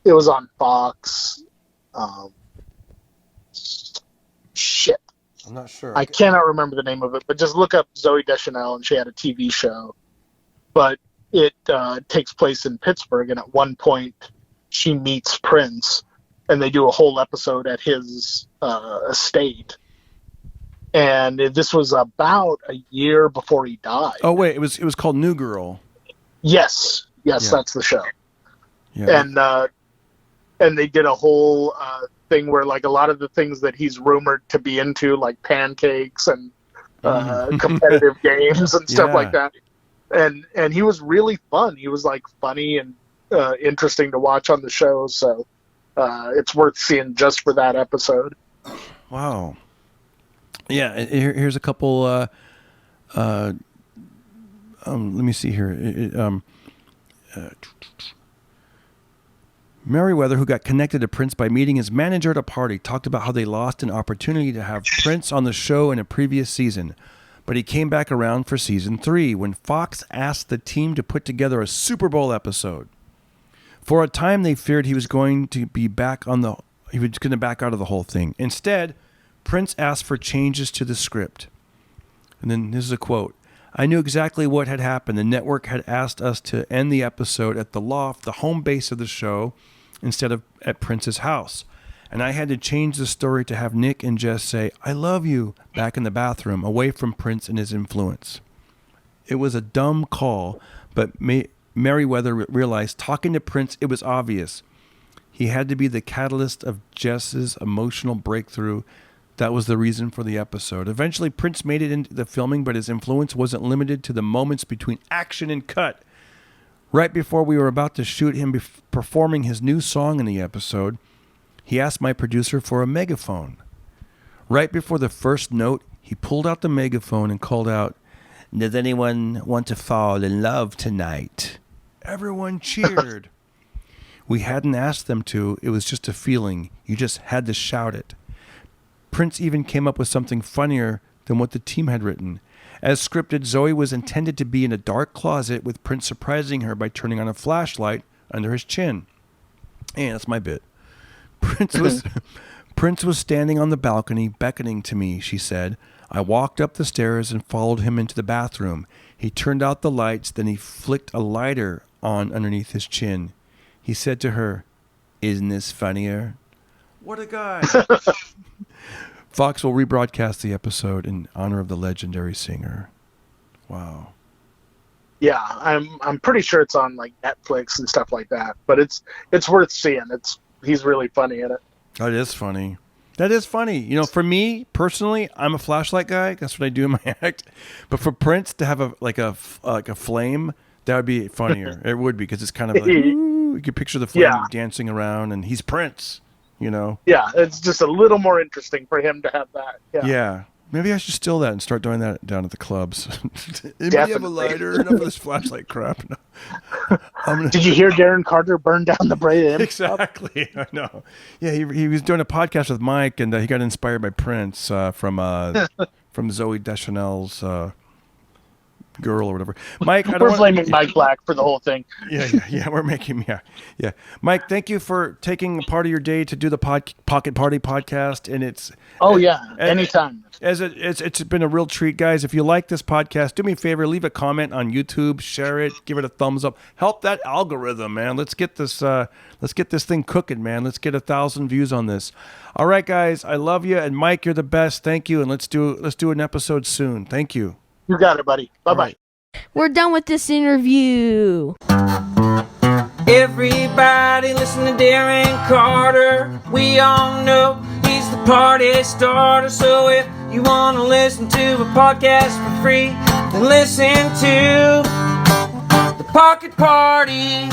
It was on Fox. Shit. I'm not sure. I cannot remember the name of it, but just look up Zooey Deschanel, and she had a TV show. But it takes place in Pittsburgh, and at one point she meets Prince, and they do a whole episode at his estate. And this was about a year before he died. Oh wait, it was called New Girl. Yes, that's the show. Yeah. And they did a whole thing where, like, a lot of the things that he's rumored to be into, like pancakes and competitive games and stuff like that. And he was really fun. He was, like, funny and interesting to watch on the show. So it's worth seeing just for that episode. Wow. Yeah. Here's a couple. Let me see here. Merriweather, who got connected to Prince by meeting his manager at a party, talked about how they lost an opportunity to have Prince on the show in a previous season. But he came back around for season 3 when Fox asked the team to put together a Super Bowl episode. For a time, they feared he was going to back out of the whole thing. Instead, Prince asked for changes to the script. And then this is a quote. I knew exactly what had happened. The network had asked us to end the episode at the loft, the home base of the show, instead of at Prince's house. And I had to change the story to have Nick and Jess say, I love you, back in the bathroom, away from Prince and his influence. It was a dumb call, but Merriweather realized talking to Prince, it was obvious. He had to be the catalyst of Jess's emotional breakthrough. That was the reason for the episode. Eventually, Prince made it into the filming, but his influence wasn't limited to the moments between action and cut. Right before we were about to shoot him performing his new song in the episode, he asked my producer for a megaphone. Right before the first note, he pulled out the megaphone and called out, Does anyone want to fall in love tonight? Everyone cheered. We hadn't asked them to. It was just a feeling. You just had to shout it. Prince even came up with something funnier than what the team had written. As scripted, Zoe was intended to be in a dark closet with Prince surprising her by turning on a flashlight under his chin. And that's my bit. Prince was standing on the balcony beckoning to me, she said. I walked up the stairs and followed him into the bathroom. He turned out the lights, then he flicked a lighter on underneath his chin. He said to her, Isn't this funnier? What a guy. Fox will rebroadcast the episode in honor of the legendary singer. Wow. Yeah, I'm pretty sure it's on like Netflix and stuff like that. But it's worth seeing. He's really funny in it. That is funny. That is funny. You know, for me personally, I'm a flashlight guy. That's what I do in my act. But for Prince to have a flame, that would be funnier. It would be because it's kind of like ooh, you can picture the flame dancing around, and he's Prince. You know. Yeah, it's just a little more interesting for him to have that. Yeah. Maybe I should steal that and start doing that down at the clubs. Anybody have a lighter? Enough of this flashlight crap. No. Did you hear Darren Carter burn down the Bray? Exactly. I know. Yeah, he was doing a podcast with Mike, and he got inspired by Prince from Zooey Deschanel's girl or whatever. Mike, we're blaming Mike Black for the whole thing. Yeah. We're making yeah. Mike, thank you for taking part of your day to do the Pocket Party podcast, and it's anytime. It's been a real treat, guys. If you like this podcast, do me a favor, leave a comment on YouTube, share it, give it a thumbs up, help that algorithm, man. Let's get this thing cooking, man. Let's get 1,000 views on this. All right, guys, I love you, and Mike, you're the best. Thank you, and let's do an episode soon. Thank you. You got it, buddy. Bye-bye. Right. We're done with this interview. Everybody listen to Darren Carter. We all know he's the party starter. So if you want to listen to a podcast for free, then listen to the Pocket Party.